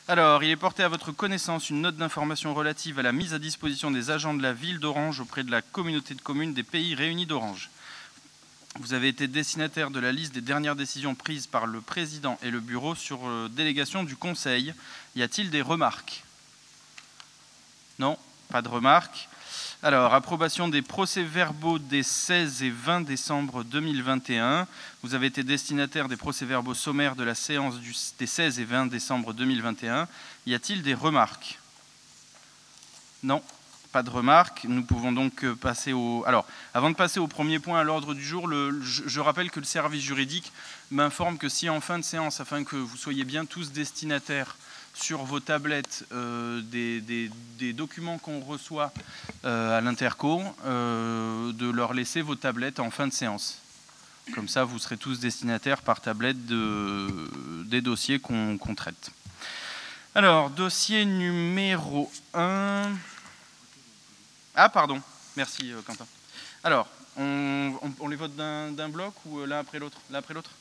Alors, il est porté à votre connaissance une note d'information relative à la mise à disposition des agents de la ville d'Orange auprès de la communauté de communes des Pays Réunis d'Orange. Vous avez été destinataire de la liste des dernières décisions prises par le président et le bureau sur délégation du conseil. Y a-t-il des remarques? Non, pas de remarques. Alors, approbation des procès-verbaux des 16 et 20 décembre 2021. Vous avez été destinataire des procès-verbaux sommaires de la séance des 16 et 20 décembre 2021. Y a-t-il des remarques? Non, pas de remarques. Nous pouvons donc passer au... Alors, avant de passer au premier point à l'ordre du jour, je rappelle que le service juridique m'informe que si en fin de séance, afin que vous soyez bien tous destinataires sur vos tablettes des documents qu'on reçoit à l'Interco, de leur laisser vos tablettes en fin de séance. Comme ça, vous serez tous destinataires par tablette des dossiers qu'on traite. Alors, dossier numéro 1... Ah, pardon. Merci, Quentin. Alors, on les vote d'un bloc ou l'un après l'autre? L'un après l'autre?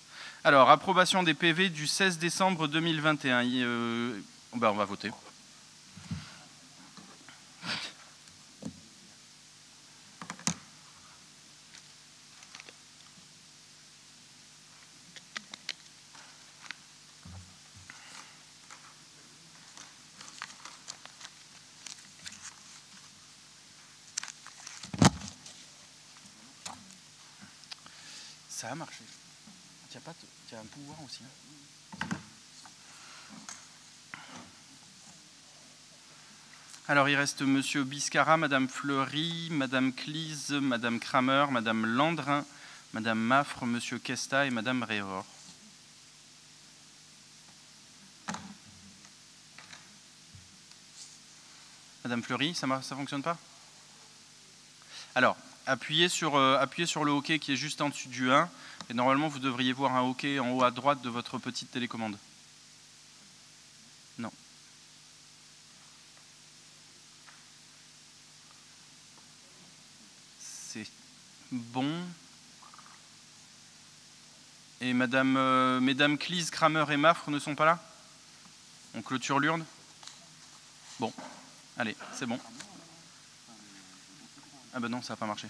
Alors, approbation des PV du 16 décembre 2021. On va voter. Ça a marché. Tu as un pouvoir aussi. Alors, il reste Monsieur Biscara, Madame Fleury, Madame Clise, Madame Kramer, Madame Landrin, Madame Maffre, Monsieur Kesta et Madame Réor. Madame Fleury, ça fonctionne pas? Alors, appuyez sur le OK qui est juste en dessus du 1. Et normalement, vous devriez voir un OK en haut à droite de votre petite télécommande. Non. C'est bon. Et Mesdames Clise, Kramer et Maffre ne sont pas là? On clôture l'urne? Bon. Allez, c'est bon. Ah ben non, ça n'a pas marché.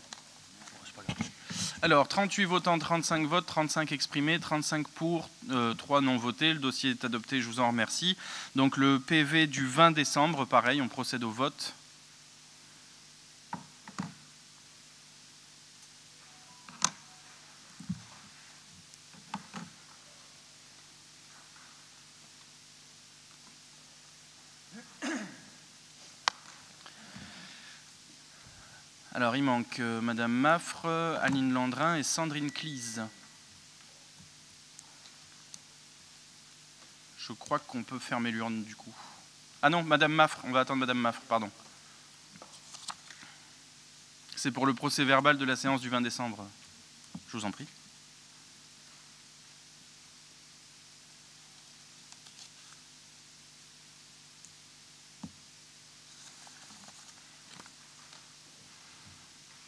Alors, 38 votants, 35 votes, 35 exprimés, 35 pour, 3 non votés. Le dossier est adopté, je vous en remercie. Donc le PV du 20 décembre, pareil, on procède au vote. Alors, il manque Madame Maffre, Aline Landrin et Sandrine Clise. Je crois qu'on peut fermer l'urne du coup. Ah non, Madame Maffre, on va attendre Madame Maffre, pardon. C'est pour le procès verbal de la séance du 20 décembre. Je vous en prie.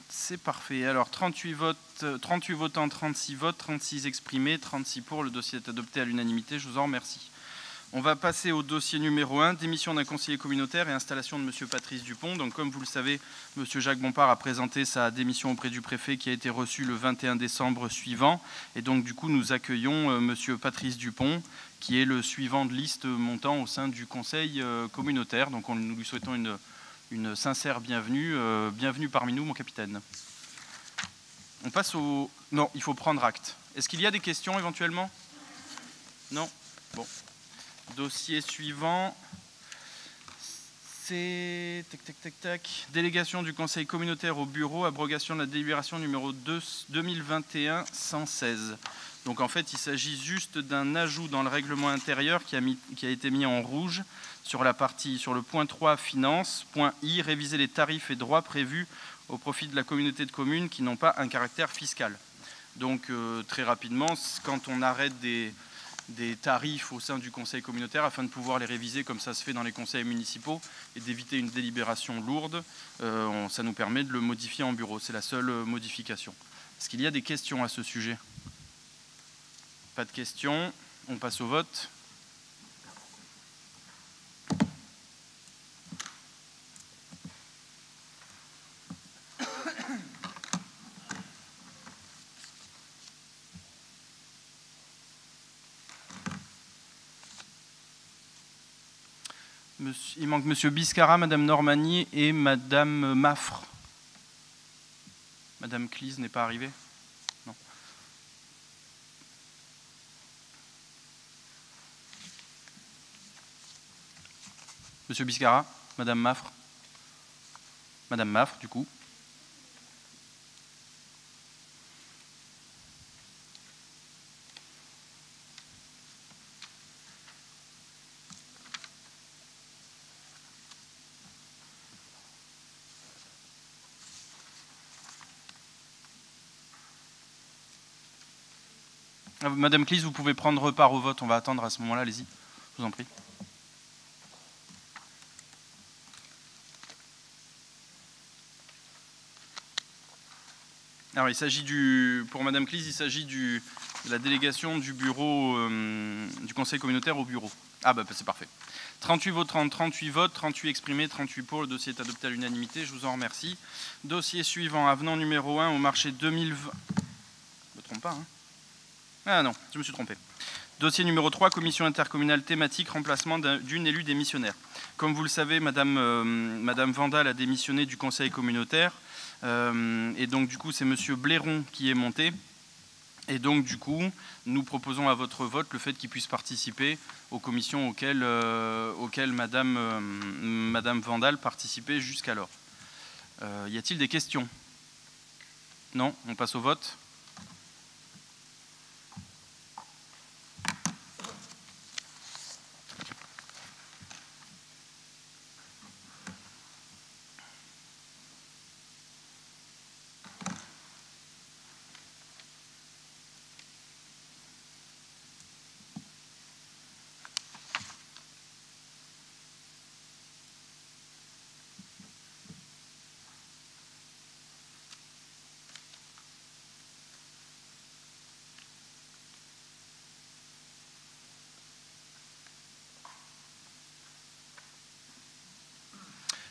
C'est parfait. Alors, 38 votants, 36 votes, 36 exprimés, 36 pour. Le dossier est adopté à l'unanimité. Je vous en remercie. On va passer au dossier numéro 1, démission d'un conseiller communautaire et installation de M. Patrice Dupont. Donc, comme vous le savez, M. Jacques Bompard a présenté sa démission auprès du préfet qui a été reçue le 21 décembre suivant. Et donc, du coup, nous accueillons M. Patrice Dupont, qui est le suivant de liste montant au sein du conseil communautaire. Donc, nous lui souhaitons une sincère bienvenue. Bienvenue parmi nous, mon capitaine. On passe au... Non, il faut prendre acte. Est-ce qu'il y a des questions éventuellement? Non? Bon. Dossier suivant, c'est... Tac. Délégation du conseil communautaire au bureau, abrogation de la délibération numéro 2021-116. Donc en fait, il s'agit juste d'un ajout dans le règlement intérieur qui a été mis en rouge sur le point 3, finances, point I, réviser les tarifs et droits prévus au profit de la communauté de communes qui n'ont pas un caractère fiscal. Donc très rapidement, quand on arrête des tarifs au sein du conseil communautaire afin de pouvoir les réviser comme ça se fait dans les conseils municipaux et d'éviter une délibération lourde, ça nous permet de le modifier en bureau. C'est la seule modification. Est-ce qu'il y a des questions à ce sujet? Pas de questions. On passe au vote. Il manque Monsieur Biscara, Madame Normani et Madame Maffre. Madame Clise n'est pas arrivée? Non. Monsieur Biscara, Madame Maffre. Madame Maffre, du coup. Madame Clise, vous pouvez prendre part au vote. On va attendre à ce moment-là. Allez-y, je vous en prie. Alors, il s'agit pour Madame Clise, il s'agit de la délégation du bureau du Conseil communautaire au bureau. Ah bah c'est parfait. 38 votants, 38 votes, 38 exprimés, 38 pour. Le dossier est adopté à l'unanimité. Je vous en remercie. Dossier suivant, avenant numéro 1 au marché 2020. Je ne me trompe pas, hein? Ah non, je me suis trompé. Dossier numéro 3, commission intercommunale thématique, remplacement d'une élue démissionnaire. Comme vous le savez, Madame Vandal a démissionné du conseil communautaire. Et donc du coup, c'est Monsieur Blairon qui est monté. Et donc du coup, nous proposons à votre vote le fait qu'il puisse participer aux commissions auxquelles Madame Vandal participait jusqu'alors. Y a-t-il des questions? Non, on passe au vote.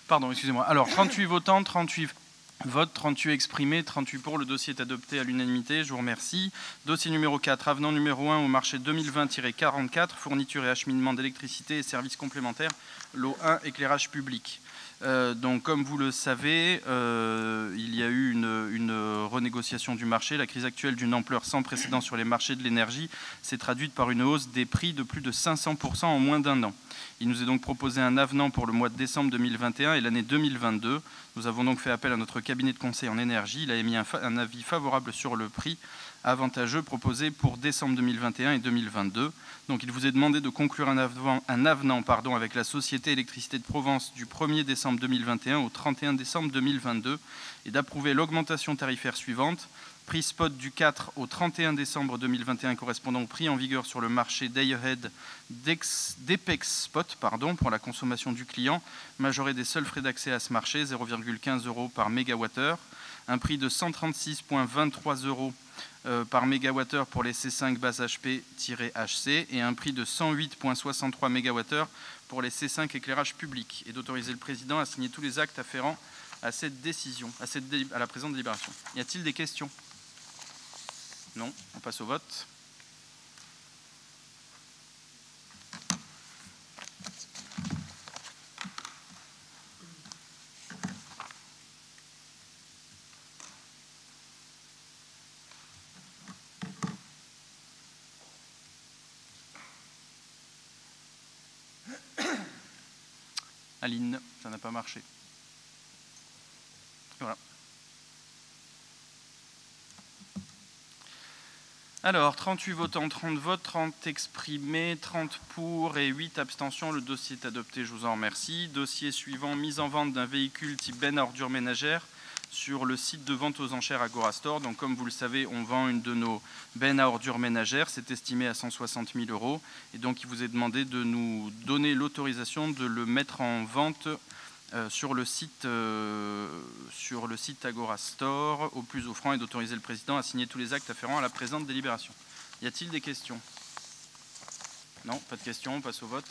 Pardon, excusez-moi. Alors, 38 votants, 38 votes, 38 exprimés, 38 pour. Le dossier est adopté à l'unanimité. Je vous remercie. Dossier numéro 4, avenant numéro 1 au marché 2020-44, fourniture et acheminement d'électricité et services complémentaires, lot 1, éclairage public. Donc, comme vous le savez, il y a eu une renégociation du marché. La crise actuelle d'une ampleur sans précédent sur les marchés de l'énergie s'est traduite par une hausse des prix de plus de 500% en moins d'un an. Il nous est donc proposé un avenant pour le mois de décembre 2021 et l'année 2022. Nous avons donc fait appel à notre cabinet de conseil en énergie. Il a émis un avis favorable sur le prix avantageux proposé pour décembre 2021 et 2022. Donc il vous est demandé de conclure un avenant avec la Société Électricité de Provence du 1er décembre 2021 au 31 décembre 2022 et d'approuver l'augmentation tarifaire suivante. Prix spot du 4 au 31 décembre 2021 correspondant au prix en vigueur sur le marché Day-Ahead d'Epex Spot pour la consommation du client, majoré des seuls frais d'accès à ce marché, 0,15 € par mégawattheure. Un prix de 136,23 € par mégawattheure pour les C5 base HP-HC et un prix de 108,63 mégawattheure pour les C5 éclairage public. Et d'autoriser le président à signer tous les actes afférents à cette décision, à la présente délibération. Y a-t-il des questions? Non, on passe au vote. Aline, ça n'a pas marché. Voilà. Alors, 38 votants, 30 votes, 30 exprimés, 30 pour et 8 abstentions. Le dossier est adopté, je vous en remercie. Dossier suivant, mise en vente d'un véhicule type benne à ordures ménagères sur le site de vente aux enchères Agorastore. Donc, comme vous le savez, on vend une de nos bennes à ordures ménagères. C'est estimé à 160 000 €. Et donc, il vous est demandé de nous donner l'autorisation de le mettre en vente sur le site Agorastore au plus offrant et d'autoriser le président à signer tous les actes afférents à la présente délibération. Y a-t-il des questions? Non, pas de questions, on passe au vote.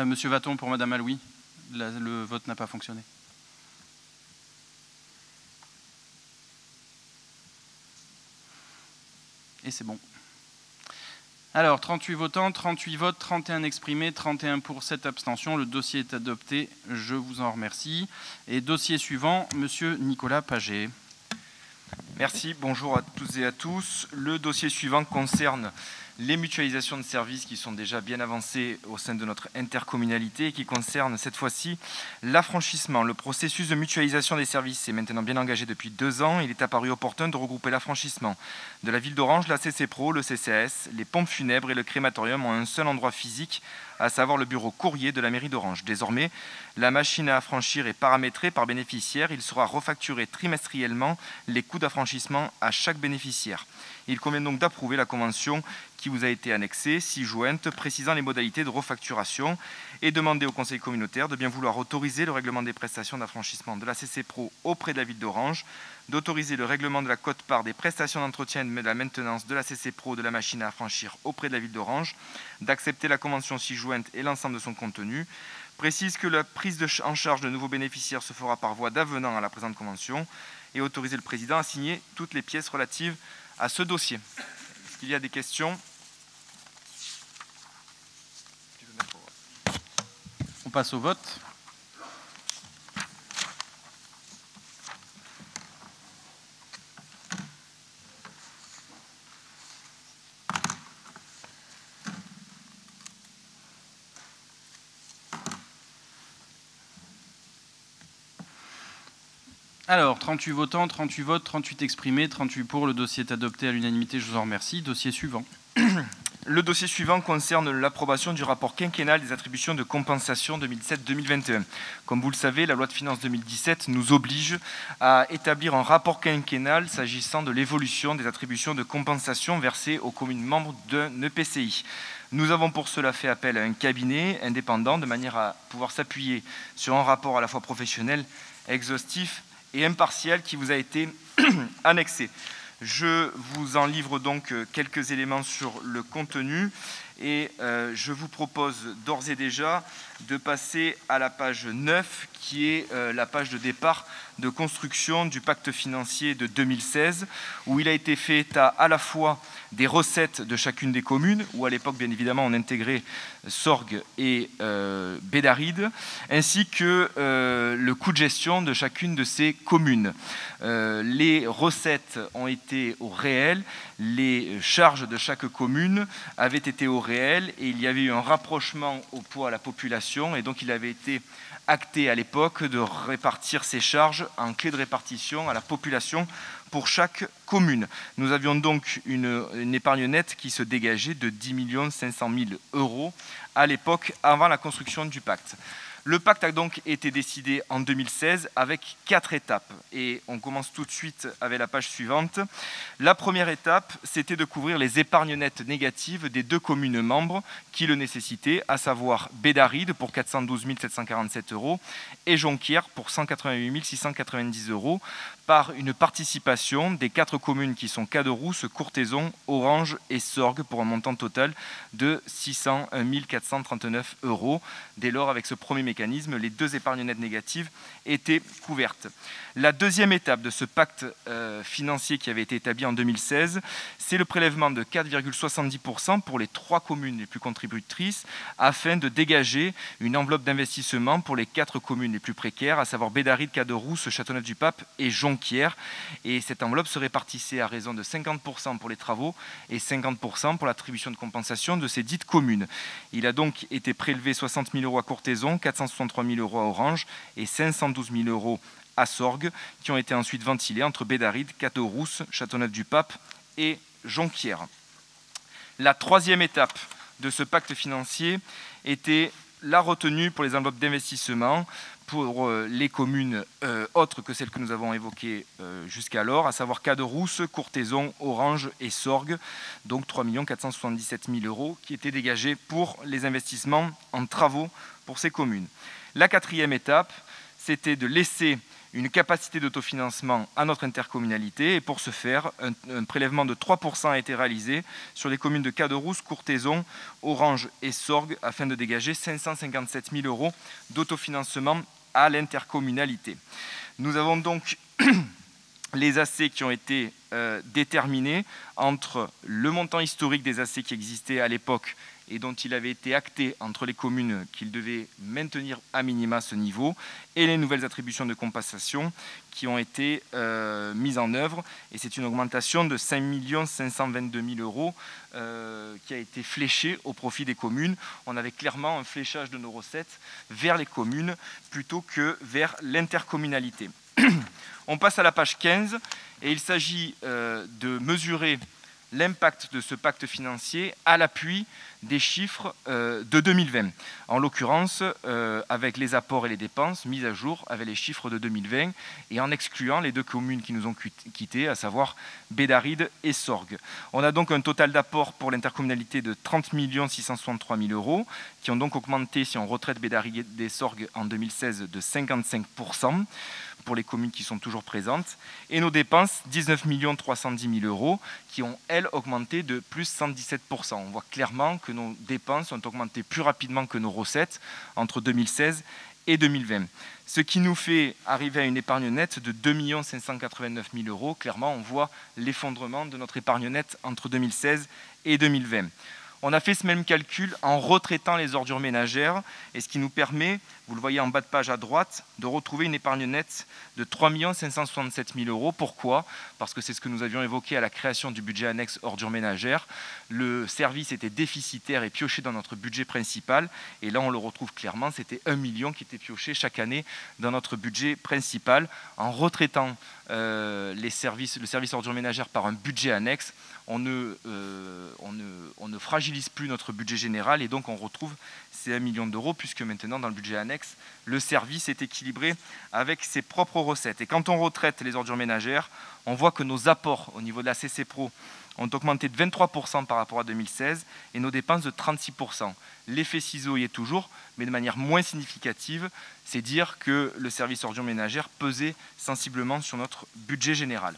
Monsieur Vaton pour Madame Aloui, le vote n'a pas fonctionné. Et c'est bon. Alors, 38 votants, 38 votes, 31 exprimés, 31 pour, 7 abstentions. Le dossier est adopté, je vous en remercie. Et dossier suivant, Monsieur Nicolas Paget. Merci, bonjour à toutes et à tous. Le dossier suivant concerne les mutualisations de services qui sont déjà bien avancées au sein de notre intercommunalité et qui concernent cette fois-ci l'affranchissement. Le processus de mutualisation des services est maintenant bien engagé depuis 2 ans. Il est apparu opportun de regrouper l'affranchissement de la ville d'Orange, la CCPRO, le CCAS, les pompes funèbres et le crématorium en un seul endroit physique, à savoir le bureau courrier de la mairie d'Orange. Désormais, la machine à affranchir est paramétrée par bénéficiaire. Il sera refacturé trimestriellement les coûts d'affranchissement à chaque bénéficiaire. Il convient donc d'approuver la convention qui vous a été annexée, ci-jointe, précisant les modalités de refacturation et demander au conseil communautaire de bien vouloir autoriser le règlement des prestations d'affranchissement de la CCPRO auprès de la ville d'Orange, d'autoriser le règlement de la quote-part des prestations d'entretien et de la maintenance de la CCPRO de la machine à affranchir auprès de la ville d'Orange, d'accepter la convention ci-jointe et l'ensemble de son contenu, précise que la prise en charge de nouveaux bénéficiaires se fera par voie d'avenant à la présente convention et autoriser le président à signer toutes les pièces relatives à ce dossier. Est-ce qu'il y a des questions? On passe au vote. Alors, 38 votants, 38 votes, 38 exprimés, 38 pour. Le dossier est adopté à l'unanimité, je vous en remercie. Dossier suivant. Le dossier suivant concerne l'approbation du rapport quinquennal des attributions de compensation 2007-2021. Comme vous le savez, la loi de finances 2017 nous oblige à établir un rapport quinquennal s'agissant de l'évolution des attributions de compensation versées aux communes membres d'un EPCI. Nous avons pour cela fait appel à un cabinet indépendant de manière à pouvoir s'appuyer sur un rapport à la fois professionnel, exhaustif et impartial qui vous a été annexé. Je vous en livre donc quelques éléments sur le contenu et je vous propose d'ores et déjà de passer à la page 9 qui est la page de départ de construction du pacte financier de 2016 où il a été fait état à la fois des recettes de chacune des communes où à l'époque bien évidemment on intégrait Sorgues et Bédarrides ainsi que le coût de gestion de chacune de ces communes. Les recettes ont été au réel, les charges de chaque commune avaient été au réel et il y avait eu un rapprochement au poids à la population et donc il avait été acté à l'époque de répartir ces charges en clé de répartition à la population pour chaque commune. Nous avions donc une épargne nette qui se dégageait de 10 500 000 € à l'époque avant la construction du pacte. Le pacte a donc été décidé en 2016 avec 4 étapes et on commence tout de suite avec la page suivante. La première étape, c'était de couvrir les épargnes nettes négatives des 2 communes membres qui le nécessitaient, à savoir Bédarrides pour 412 747 € et Jonquière pour 188 690 € par une participation des 4 communes qui sont Caderousse, Courthézon, Orange et Sorgues pour un montant total de 601 439 €. Dès lors, avec ce premier mécanisme, les 2 épargnes nettes négatives étaient couvertes. La deuxième étape de ce pacte financier qui avait été établi en 2016, c'est le prélèvement de 4,70% pour les 3 communes les plus contributrices afin de dégager une enveloppe d'investissement pour les 4 communes les plus précaires, à savoir Bédarrides, Caderousse, Châteauneuf-du-Pape et Jonquière. Et cette enveloppe se répartissait à raison de 50% pour les travaux et 50% pour l'attribution de compensation de ces dites communes. Il a donc été prélevé 60 000 € à Courthézon, 463 000 € à Orange et 512 000 € à Sorgues, qui ont été ensuite ventilés entre Bédarrides, Caderousse, Châteauneuf-du-Pape et Jonquière. La troisième étape de ce pacte financier était la retenue pour les enveloppes d'investissement pour les communes autres que celles que nous avons évoquées jusqu'alors, à savoir Caderousse, Courthézon, Orange et Sorgues, donc 3 477 000 € qui étaient dégagés pour les investissements en travaux pour ces communes. La quatrième étape, c'était de laisser une capacité d'autofinancement à notre intercommunalité. Et pour ce faire, un prélèvement de 3% a été réalisé sur les communes de Caderousse, Courthézon, Orange et Sorgues afin de dégager 557 000 € d'autofinancement à l'intercommunalité. Nous avons donc les AC qui ont été déterminés entre le montant historique des AC qui existaient à l'époque et dont il avait été acté entre les communes qu'ils devaient maintenir à minima ce niveau, et les nouvelles attributions de compensation qui ont été mises en œuvre. Et c'est une augmentation de 5 522 000 € qui a été fléchée au profit des communes. On avait clairement un fléchage de nos recettes vers les communes plutôt que vers l'intercommunalité. On passe à la page 15 et il s'agit de mesurer l'impact de ce pacte financier à l'appui des chiffres de 2020. En l'occurrence, avec les apports et les dépenses mis à jour avec les chiffres de 2020 et en excluant les deux communes qui nous ont quittés, à savoir Bédaride et Sorgues. On a donc un total d'apport pour l'intercommunalité de 30 663 000 € qui ont donc augmenté, si on retraite Bédaride et Sorgues en 2016, de 55%. Pour les communes qui sont toujours présentes, et nos dépenses, 19 310 000 € qui ont, elles, augmenté de plus 117%. On voit clairement que nos dépenses ont augmenté plus rapidement que nos recettes entre 2016 et 2020. Ce qui nous fait arriver à une épargne nette de 2 589 000 €. Clairement, on voit l'effondrement de notre épargne nette entre 2016 et 2020. On a fait ce même calcul en retraitant les ordures ménagères, et ce qui nous permet, vous le voyez en bas de page à droite, de retrouver une épargne nette de 3 567 000 €. Pourquoi ? Parce que c'est ce que nous avions évoqué à la création du budget annexe ordures ménagères. Le service était déficitaire et pioché dans notre budget principal, et là on le retrouve clairement, c'était 1 million qui était pioché chaque année dans notre budget principal. En retraitant le service ordures ménagères par un budget annexe, on ne fragilise plus notre budget général, et donc on retrouve ces 1 million d'euros, puisque maintenant dans le budget annexe, le service est équilibré avec ses propres recettes. Et quand on retraite les ordures ménagères, on voit que nos apports au niveau de la CC Pro ont augmenté de 23% par rapport à 2016 et nos dépenses de 36%. L'effet ciseau y est toujours, mais de manière moins significative. C'est dire que le service ordures ménagères pesait sensiblement sur notre budget général.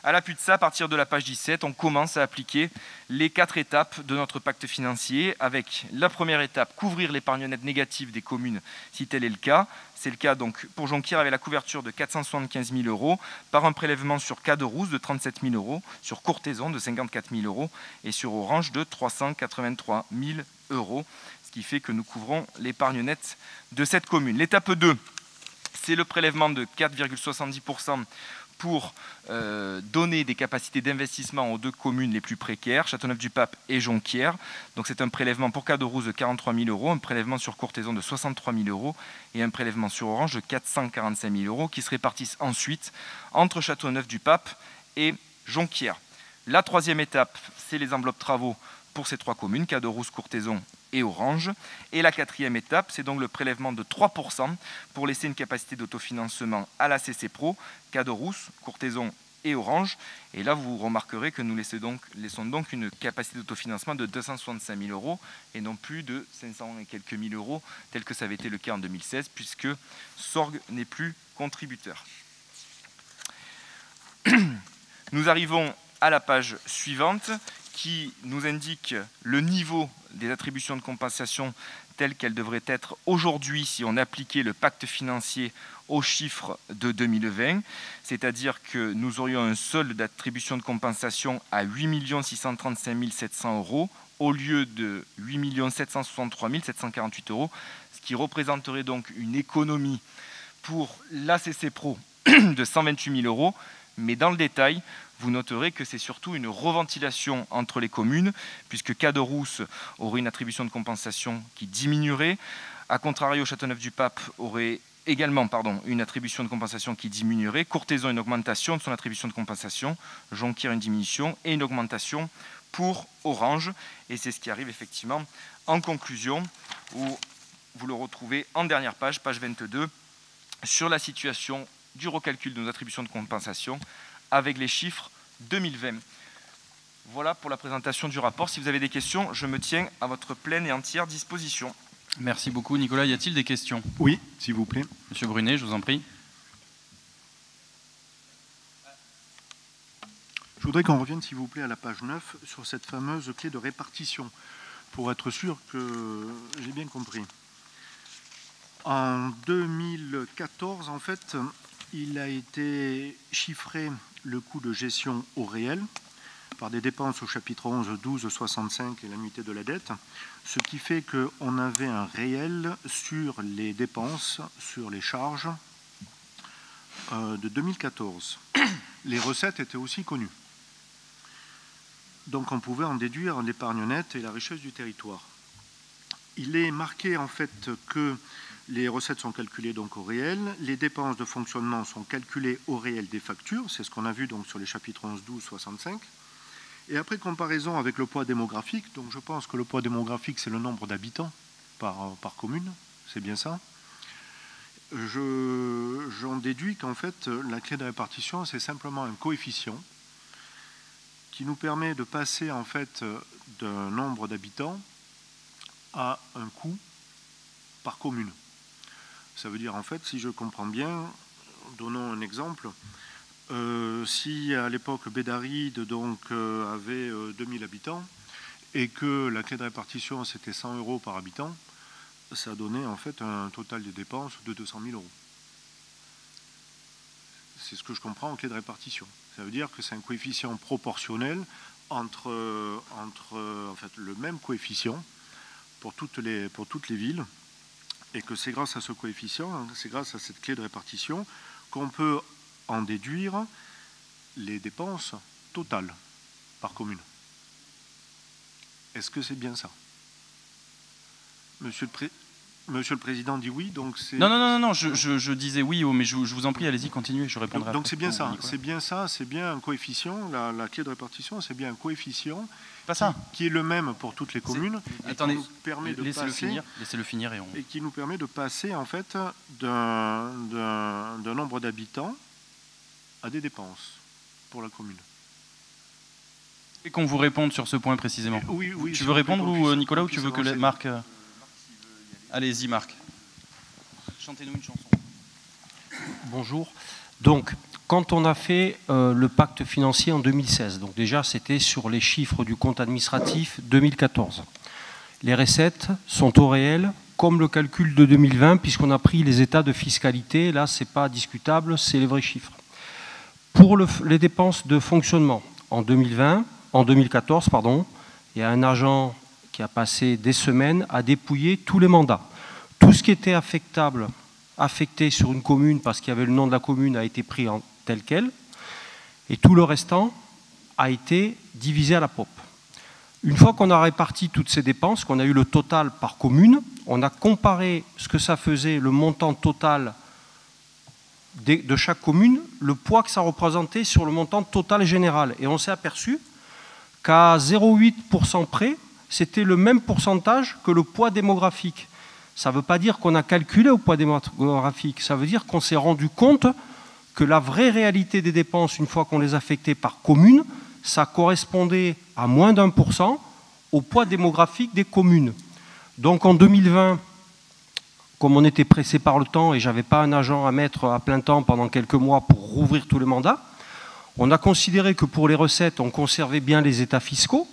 À l'appui de ça, à partir de la page 17, on commence à appliquer les 4 étapes de notre pacte financier, avec la première étape, couvrir l'épargne nette négative des communes si tel est le cas. C'est le cas donc pour Jonquière avec la couverture de 475 000 € par un prélèvement sur Caderousse de 37 000 €, sur Courthézon de 54 000 € et sur Orange de 383 000 €, ce qui fait que nous couvrons l'épargne nette de cette commune. L'étape 2, c'est le prélèvement de 4,70% pour donner des capacités d'investissement aux 2 communes les plus précaires, Châteauneuf-du-Pape et Jonquière. Donc c'est un prélèvement pour Caderousse de 43 000 €, un prélèvement sur Courthézon de 63 000 € et un prélèvement sur Orange de 445 000 € qui se répartissent ensuite entre Châteauneuf-du-Pape et Jonquière. La troisième étape, c'est les enveloppes travaux pour ces 3 communes, Caderousse, Courthézon et Orange. Et la quatrième étape, c'est donc le prélèvement de 3% pour laisser une capacité d'autofinancement à la CC Pro, Caderousse, Courthézon et Orange. Et là, vous remarquerez que nous laissons donc une capacité d'autofinancement de 265 000 € et non plus de 500 et quelques mille euros, tel que ça avait été le cas en 2016, puisque Sorgues n'est plus contributeur. Nous arrivons à la page suivante, qui nous indique le niveau des attributions de compensation telles qu'elles devraient être aujourd'hui si on appliquait le pacte financier aux chiffres de 2020, c'est-à-dire que nous aurions un solde d'attribution de compensation à 8 635 700 € au lieu de 8 763 748 €, ce qui représenterait donc une économie pour la CC Pro de 128 000 €, mais dans le détail, vous noterez que c'est surtout une reventilation entre les communes, puisque Caderousse aurait une attribution de compensation qui diminuerait. A contrario, Châteauneuf-du-Pape aurait également une attribution de compensation qui diminuerait. Courthézon, une augmentation de son attribution de compensation. Jonquière, une diminution et une augmentation pour Orange. Et c'est ce qui arrive effectivement en conclusion, où vous le retrouvez en dernière page, page 22, sur la situation du recalcul de nos attributions de compensation avec les chiffres 2020. Voilà pour la présentation du rapport. Si vous avez des questions, je me tiens à votre pleine et entière disposition. Merci beaucoup Nicolas. Y a-t-il des questions ? Oui, s'il vous plaît. Monsieur Brunet, je vous en prie. voudrais qu'on revienne, s'il vous plaît, à la page 9, sur cette fameuse clé de répartition, pour être sûr que j'ai bien compris. En 2014, en fait, il a été chiffré le coût de gestion au réel par des dépenses au chapitre 11, 12, 65 et l'annuité de la dette, ce qui fait qu'on avait un réel sur les dépenses, sur les charges de 2014. Les recettes étaient aussi connues. Donc on pouvait en déduire l'épargne nette et la richesse du territoire. Il est marqué en fait que les recettes sont calculées donc au réel, les dépenses de fonctionnement sont calculées au réel des factures, c'est ce qu'on a vu donc sur les chapitres 11, 12, 65. Et après comparaison avec le poids démographique, donc je pense que le poids démographique c'est le nombre d'habitants par commune, c'est bien ça. J'en déduis qu'en fait la clé de répartition c'est simplement un coefficient qui nous permet de passer en fait d'un nombre d'habitants à un coût par commune. Ça veut dire en fait, si je comprends bien, donnons un exemple, si à l'époque Bédaride donc avait 2000 habitants et que la clé de répartition c'était 100 € par habitant, ça donnait en fait un total de dépenses de 200 000 €. C'est ce que je comprends en clé de répartition. Ça veut dire que c'est un coefficient proportionnel entre en fait, le même coefficient pour toutes les villes, et que c'est grâce à ce coefficient, c'est grâce à cette clé de répartition qu'on peut en déduire les dépenses totales par commune. Est-ce que c'est bien ça? Monsieur le Président dit oui, donc c'est... Non, je disais oui, mais je vous en prie, allez-y, continuez, je répondrai. Donc c'est bien ça, c'est bien un coefficient, la clé de répartition, c'est bien un coefficient qui est le même pour toutes les communes. Attendez, qui nous permet de laissez-le finir et qui nous permet de passer en fait d'un nombre d'habitants à des dépenses pour la commune. Et qu'on vous réponde sur ce point précisément. Oui, tu veux répondre ou Nicolas, ou tu veux que Marc... Allez-y Marc, chantez-nous une chanson. Bonjour. Donc, quand on a fait le pacte financier en 2016, donc déjà c'était sur les chiffres du compte administratif 2014. Les recettes sont au réel, comme le calcul de 2020, puisqu'on a pris les états de fiscalité. Là, ce n'est pas discutable, c'est les vrais chiffres. Pour les dépenses de fonctionnement, en 2014, il y a un agent qui a passé des semaines à dépouiller tous les mandats. Tout ce qui était affecté sur une commune, parce qu'il y avait le nom de la commune, a été pris en tel quel, et tout le restant a été divisé à la POP. Une fois qu'on a réparti toutes ces dépenses, qu'on a eu le total par commune, on a comparé ce que ça faisait, le montant total de chaque commune, le poids que ça représentait sur le montant total général. Et on s'est aperçu qu'à 0,8% près, c'était le même pourcentage que le poids démographique. Ça ne veut pas dire qu'on a calculé au poids démographique, ça veut dire qu'on s'est rendu compte que la vraie réalité des dépenses, une fois qu'on les affectait par commune, ça correspondait à moins d'1% au poids démographique des communes. Donc en 2020, comme on était pressé par le temps et je n'avais pas un agent à mettre à plein temps pendant quelques mois pour rouvrir tous les mandats, on a considéré que pour les recettes, on conservait bien les états fiscaux.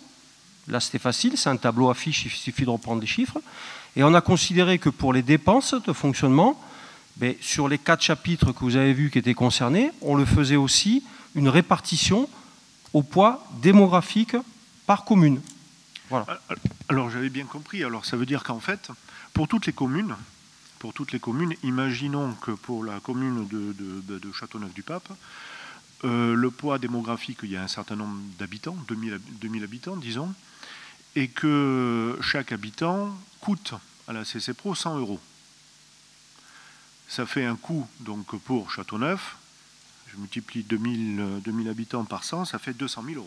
Là, c'était facile, c'est un tableau affiche, il suffit de reprendre les chiffres. Et on a considéré que pour les dépenses de fonctionnement, sur les 4 chapitres que vous avez vus qui étaient concernés, on le faisait aussi une répartition au poids démographique par commune. Voilà. Alors, j'avais bien compris. Alors, ça veut dire qu'en fait, pour toutes les communes, imaginons que pour la commune de Châteauneuf-du-Pape, le poids démographique, il y a un certain nombre d'habitants, 2000 habitants, disons, et que chaque habitant coûte à la CC Pro 100 €. Ça fait un coût, donc pour Châteauneuf, je multiplie 2000 habitants par 100, ça fait 200 000 €.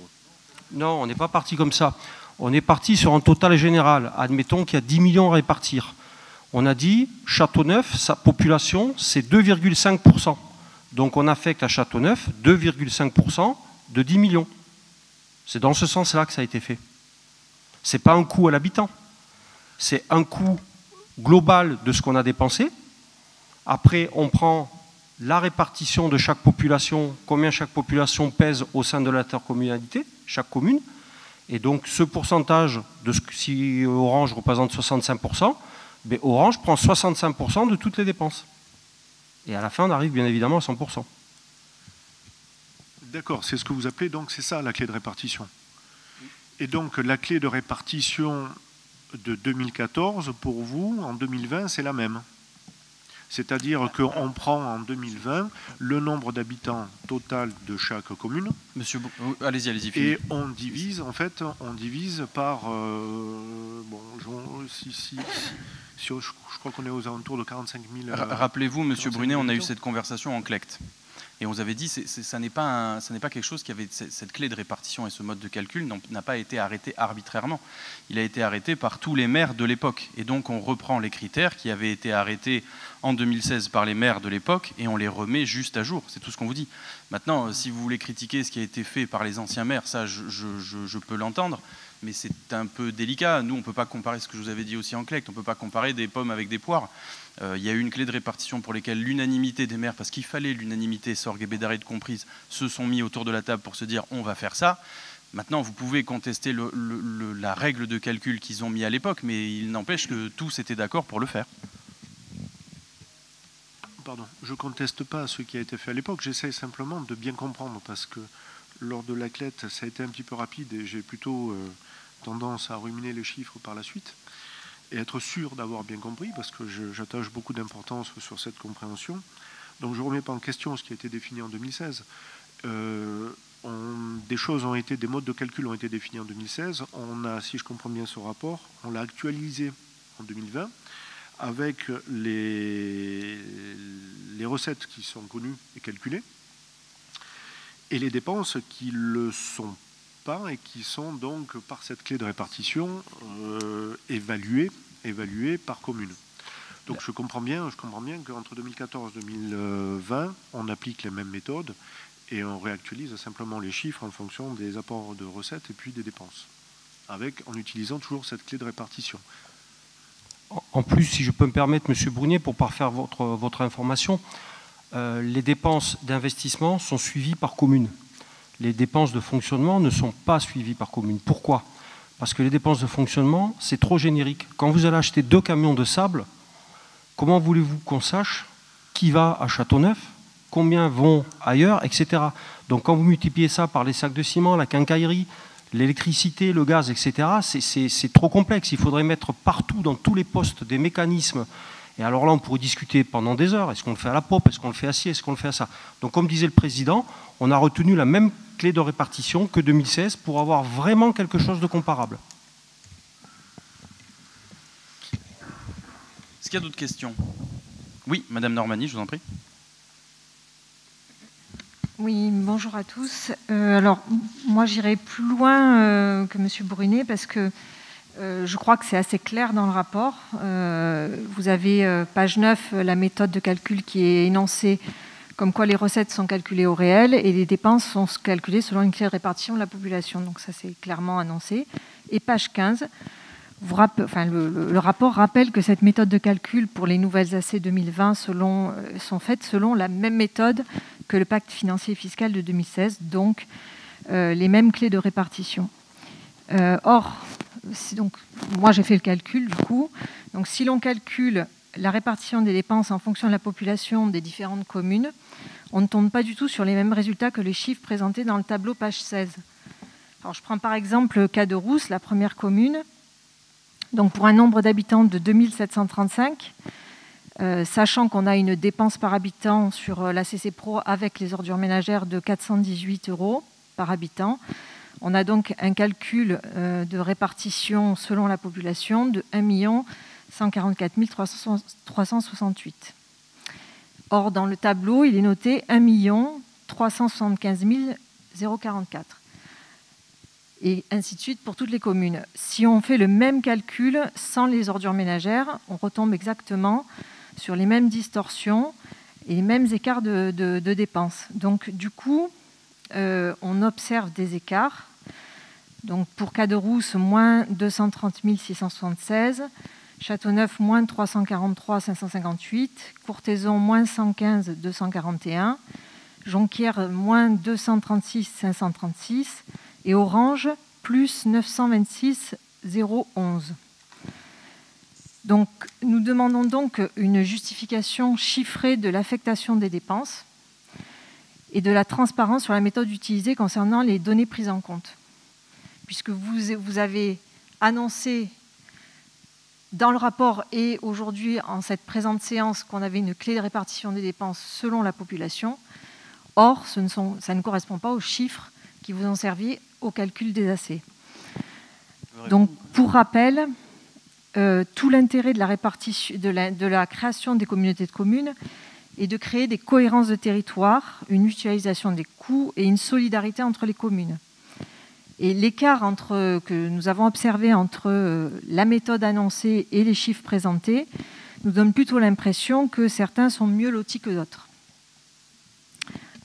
Non, on n'est pas parti comme ça. On est parti sur un total général. Admettons qu'il y a 10 millions à répartir. On a dit, Châteauneuf, sa population, c'est 2,5%. Donc on affecte à Châteauneuf 2,5% de 10 millions. C'est dans ce sens-là que ça a été fait. Ce n'est pas un coût à l'habitant. C'est un coût global de ce qu'on a dépensé. Après, on prend la répartition de chaque population, combien chaque population pèse au sein de l'intercommunalité, chaque commune. Et donc ce pourcentage, si Orange représente 65%, ben Orange prend 65% de toutes les dépenses. Et à la fin, on arrive bien évidemment à 100%. D'accord, c'est ce que vous appelez, donc c'est ça la clé de répartition. Et donc la clé de répartition de 2014, pour vous, en 2020, c'est la même. C'est-à-dire qu'on prend en 2020 le nombre d'habitants total de chaque commune. Monsieur, allez-y. Et on divise, en fait, par... je crois qu'on est aux alentours de 45 000... Rappelez-vous, Monsieur Brunet, on a eu cette conversation en CLECT. Et on vous avait dit, ça n'est pas quelque chose qui avait cette clé de répartition et ce mode de calcul n'a pas été arrêté arbitrairement. Il a été arrêté par tous les maires de l'époque. Et donc on reprend les critères qui avaient été arrêtés en 2016 par les maires de l'époque et on les remet juste à jour. C'est tout ce qu'on vous dit. Maintenant, si vous voulez critiquer ce qui a été fait par les anciens maires, ça je peux l'entendre. Mais c'est un peu délicat. Nous, on ne peut pas comparer ce que je vous avais dit aussi en CLECT. On ne peut pas comparer des pommes avec des poires. Il y a eu une clé de répartition pour lesquelles l'unanimité des maires, parce qu'il fallait l'unanimité, Sorgue et Bédaride comprises, se sont mis autour de la table pour se dire on va faire ça. Maintenant, vous pouvez contester la règle de calcul qu'ils ont mis à l'époque, mais il n'empêche que tous étaient d'accord pour le faire. Pardon, je ne conteste pas ce qui a été fait à l'époque. J'essaie simplement de bien comprendre, parce que lors de la CLECT, ça a été un petit peu rapide et j'ai plutôt tendance à ruminer les chiffres par la suite et être sûr d'avoir bien compris, parce que j'attache beaucoup d'importance sur cette compréhension. Donc je ne remets pas en question ce qui a été défini en 2016. Des modes de calcul ont été définis en 2016. On a, si je comprends bien ce rapport, on l'a actualisé en 2020 avec les recettes qui sont connues et calculées et les dépenses qui ne le sont pas et qui sont donc par cette clé de répartition évaluées par commune. Donc je comprends bien qu'entre 2014 et 2020, on applique les mêmes méthodes et on réactualise simplement les chiffres en fonction des apports de recettes et puis des dépenses, en utilisant toujours cette clé de répartition. En plus, si je peux me permettre, M. Brunier, pour parfaire votre information, les dépenses d'investissement sont suivies par commune. Les dépenses de fonctionnement ne sont pas suivies par commune. Pourquoi ? Parce que les dépenses de fonctionnement, c'est trop générique. Quand vous allez acheter 2 camions de sable, comment voulez-vous qu'on sache qui va à Châteauneuf, combien vont ailleurs, etc. Donc quand vous multipliez ça par les sacs de ciment, la quincaillerie, l'électricité, le gaz, etc., c'est trop complexe. Il faudrait mettre partout, dans tous les postes, des mécanismes. Et alors là, on pourrait discuter pendant des heures. Est-ce qu'on le fait à la POP? Est-ce qu'on le fait à ci? Est-ce qu'on le fait à ça? Donc comme disait le Président, on a retenu la même clé de répartition que 2016 pour avoir vraiment quelque chose de comparable. Est-ce qu'il y a d'autres questions? Oui, Madame Normani, je vous en prie. Oui, bonjour à tous. Alors, moi, j'irai plus loin que M. Brunet parce que je crois que c'est assez clair dans le rapport. Vous avez, page 9, la méthode de calcul qui est énoncée comme quoi les recettes sont calculées au réel et les dépenses sont calculées selon une clé de répartition de la population. Donc ça, c'est clairement annoncé. Et page 15, le rapport rappelle que cette méthode de calcul pour les nouvelles AC 2020 sont faites selon la même méthode que le pacte financier et fiscal de 2016, donc les mêmes clés de répartition. Or, moi j'ai fait le calcul du coup, donc si l'on calcule la répartition des dépenses en fonction de la population des différentes communes, on ne tombe pas du tout sur les mêmes résultats que les chiffres présentés dans le tableau page 16. Alors je prends par exemple le cas de Rousse, la première commune. Donc pour un nombre d'habitants de 2735, sachant qu'on a une dépense par habitant sur la CC Pro avec les ordures ménagères de 418 € par habitant, on a donc un calcul de répartition selon la population de 1 144 368. Or, dans le tableau, il est noté 1 375 044. Et ainsi de suite pour toutes les communes. Si on fait le même calcul sans les ordures ménagères, on retombe exactement sur les mêmes distorsions et les mêmes écarts de dépenses. Donc du coup, on observe des écarts. Donc pour Caderousse, moins 230 676, Châteauneuf, moins 343 558, Courthézon, moins 115 241, Jonquière, moins 236 536, et Orange, plus 926 011. Donc, nous demandons donc une justification chiffrée de l'affectation des dépenses et de la transparence sur la méthode utilisée concernant les données prises en compte. Puisque vous avez annoncé dans le rapport et aujourd'hui en cette présente séance qu'on avait une clé de répartition des dépenses selon la population. Or, ça ne correspond pas aux chiffres qui vous ont servi au calcul des AC. Donc, pour rappel, tout l'intérêt de la répartition, de la création des communautés de communes est de créer des cohérences de territoire, une mutualisation des coûts et une solidarité entre les communes. Et l'écart que nous avons observé entre la méthode annoncée et les chiffres présentés nous donne plutôt l'impression que certains sont mieux lotis que d'autres.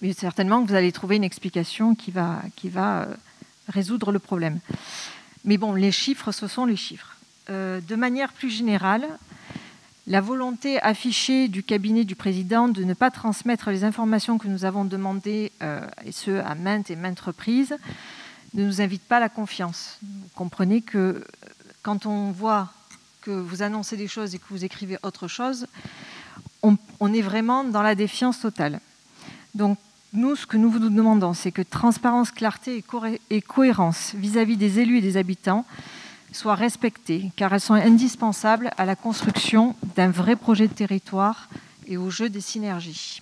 Mais certainement que vous allez trouver une explication qui va résoudre le problème. Mais bon, les chiffres, ce sont les chiffres. De manière plus générale, la volonté affichée du cabinet du président de ne pas transmettre les informations que nous avons demandées, et ce à maintes et maintes reprises, ne nous invite pas à la confiance. Vous comprenez que quand on voit que vous annoncez des choses et que vous écrivez autre chose, on est vraiment dans la défiance totale. Donc, nous, ce que nous vous demandons, c'est que transparence, clarté et cohérence vis-à-vis des élus et des habitants soient respectées, car elles sont indispensables à la construction d'un vrai projet de territoire et au jeu des synergies.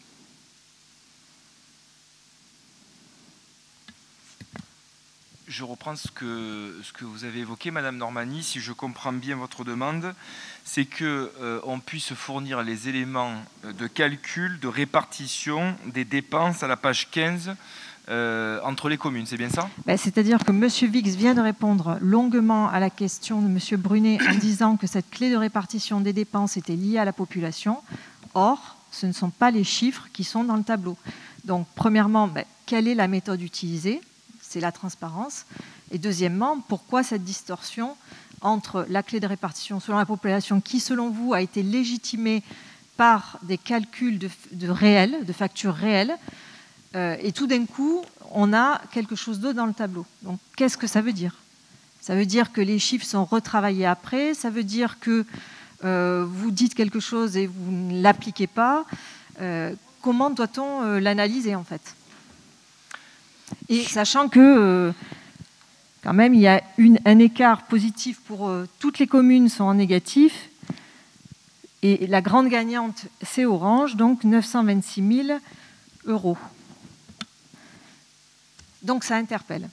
Je reprends ce que vous avez évoqué, Madame Normani. Si je comprends bien votre demande, c'est qu'on puisse fournir les éléments de calcul, de répartition des dépenses à la page 15 entre les communes. C'est bien ça? C'est-à-dire que M. Vix vient de répondre longuement à la question de M. Brunet en disant que cette clé de répartition des dépenses était liée à la population. Or, ce ne sont pas les chiffres qui sont dans le tableau. Donc, premièrement, quelle est la méthode utilisée? C'est la transparence. Et deuxièmement, pourquoi cette distorsion entre la clé de répartition selon la population qui, selon vous, a été légitimée par des calculs de factures réelles, et tout d'un coup, on a quelque chose d'autre dans le tableau. Donc, qu'est-ce que ça veut dire? Ça veut dire que les chiffres sont retravaillés après? Ça veut dire que vous dites quelque chose et vous ne l'appliquez pas? Comment doit-on l'analyser, en fait? Et sachant que, quand même, il y a un écart positif pour toutes les communes sont en négatif, et la grande gagnante, c'est Orange, donc 926 000 €. Donc ça interpelle.